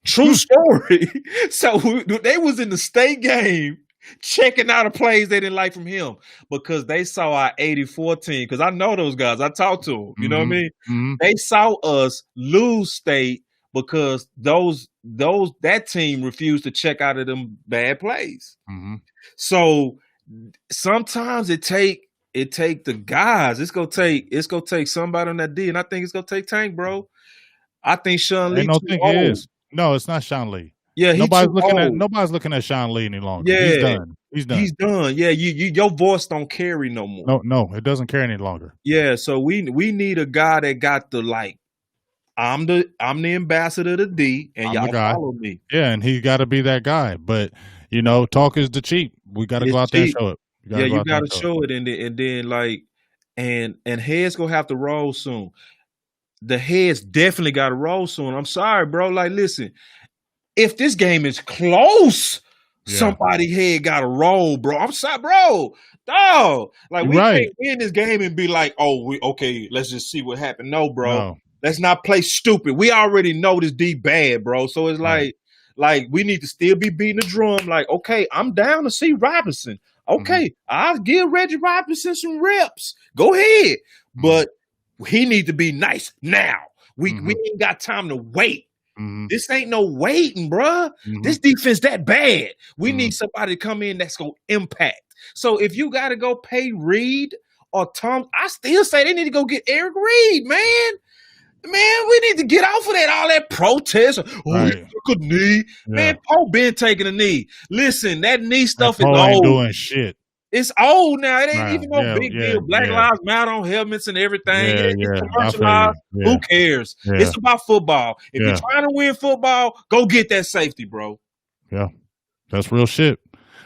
True story. So they was in the state game checking out the plays they didn't like from him because they saw our 84 team. Because I know those guys. I talked to them. You know what I mean? Mm-hmm. They saw us lose state because that team refused to check out of them bad plays. Mm-hmm. So sometimes it take the guys. It's gonna take somebody on that D, and I think it's gonna take Tank, bro. I think Sean Lee. I don't think it is. No, it's not Sean Lee. Yeah, nobody's looking at Sean Lee any longer. Yeah, he's done. He's done. Yeah, your voice don't carry no more. No, it doesn't carry any longer. Yeah, so we need a guy that got the like. I'm the ambassador to D, and y'all follow me. Yeah, and he got to be that guy. But talk is the cheap. We got to go out there and show it. You got to show it, and then like, and heads gonna have to roll soon. The heads definitely got to roll soon. I'm sorry, bro. Like, listen, if this game is close, somebody head got to roll, bro. I'm sorry, bro. Dog, like we can't win this game and be like, okay, let's just see what happened. No, bro. No. Let's not play stupid. We already know this D bad, bro. So it's like we need to still be beating the drum. Like, okay, I'm down to see Robinson. Okay, I'll give Reggie Robinson some reps. Go ahead. But he need to be nice now. We ain't got time to wait. Mm-hmm. This ain't no waiting, bruh. Mm-hmm. This defense that bad. We Mm-hmm. need somebody to come in that's gonna impact. So if you got to go pay Reed or Tom, I still say they need to go get Eric Reed, man. Man, we need to get off of that, all that protest. Oh, Right. he took a knee. Yeah. Man, Poe been taking a knee. Listen, that knee stuff is Poe ain't old. doing shit. It's old now. It ain't Right. even no Yeah, big yeah, deal. Black yeah. Lives Matter on helmets and everything. Yeah, It's yeah. I feel you. commercialized. Yeah. Who cares? Yeah. It's about football. If Yeah. you're trying to win football, go get that safety, bro. Yeah. That's real shit.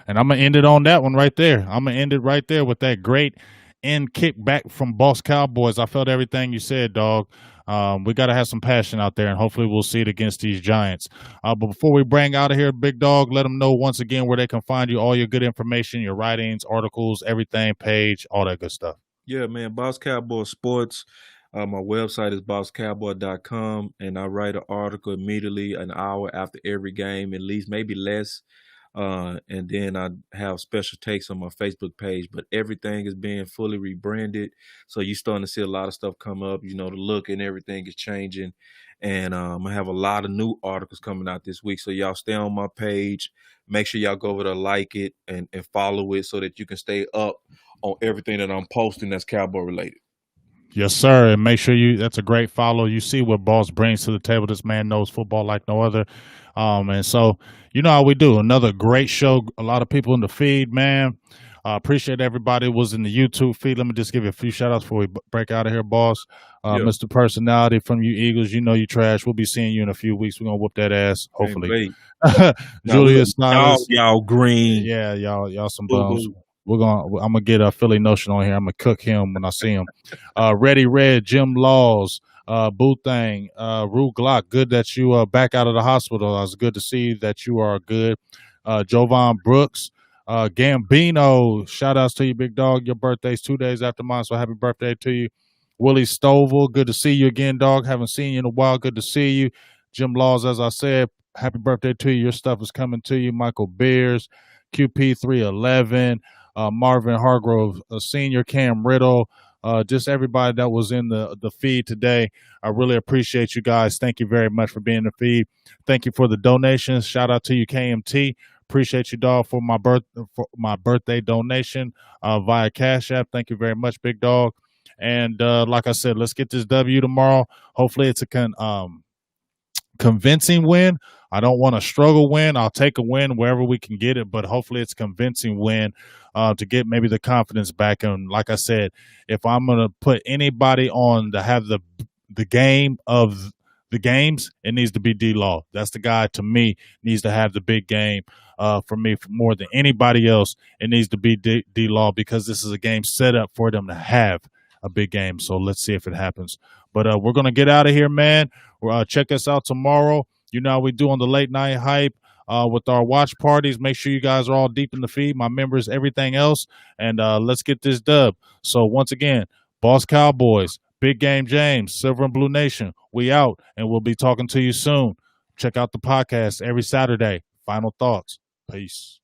And I'm going to end it on that one right there. I'm going to end it right there with that great end kick back from Boss Cowboys. I felt everything you said, dog. We got to have some passion out there, and hopefully we'll see it against these Giants. But before we bring out of here, Big Dog, let them know once again where they can find you, all your good information, your writings, articles, everything, page, all that good stuff. Yeah, man. Boss Cowboy Sports. My website is bosscowboy.com, and I write an article immediately an hour after every game, at least, maybe less. And then I have special takes on my Facebook page, but everything is being fully rebranded. So you're starting to see a lot of stuff come up. You know, the look and everything is changing. And I have a lot of new articles coming out this week. So y'all stay on my page. Make sure y'all go over there, like it, and follow it so that you can stay up on everything that I'm posting that's Cowboy related. Yes, sir. And make sure that's a great follow. You see what Boss brings to the table. This man knows football like no other. And so, you know how we do. Another great show. A lot of people in the feed, man. Appreciate everybody who was in the YouTube feed. Let me just give you a few shout outs before we break out of here, Boss. Mr. Personality from you Eagles, you know you trash. We'll be seeing you in a few weeks. We're going to whoop that ass, hopefully. Julius Styles. Y'all green. Yeah, y'all some bums. I'm gonna get a Philly Notion on here. I'm gonna cook him when I see him. Ready Red, Jim Laws, Boo Thang, Rue Glock. Good that you are back out of the hospital. It's good to see that you are good. Jovan Brooks, Gambino. Shout outs to you, big dog. Your birthday's 2 days after mine, so happy birthday to you. Willie Stovall, good to see you again, dog. Haven't seen you in a while. Good to see you. Jim Laws, as I said, happy birthday to you. Your stuff is coming to you. Michael Beers, QP311. Marvin Hargrove, Senior, Cam Riddle, just everybody that was in the feed today. I really appreciate you guys. Thank you very much for being in the feed. Thank you for the donations. Shout out to you, KMT. Appreciate you, dog, for my birthday donation via Cash App. Thank you very much, big dog. And like I said, let's get this W tomorrow. Hopefully, it's a convincing win. I don't want a struggle win. I'll take a win wherever we can get it, but hopefully it's a convincing win to get maybe the confidence back. And like I said, if I'm going to put anybody on to have the game of the games, it needs to be D-Law. That's the guy, to me, needs to have the big game for me more than anybody else. It needs to be D-Law because this is a game set up for them to have a big game. So let's see if it happens. But we're going to get out of here, man. Check us out tomorrow. You know how we do on the late night hype with our watch parties. Make sure you guys are all deep in the feed, my members, everything else. And let's get this dub. So once again, Boss Cowboys, Big Game James, Silver and Blue Nation, we out. And we'll be talking to you soon. Check out the podcast every Saturday. Final thoughts. Peace.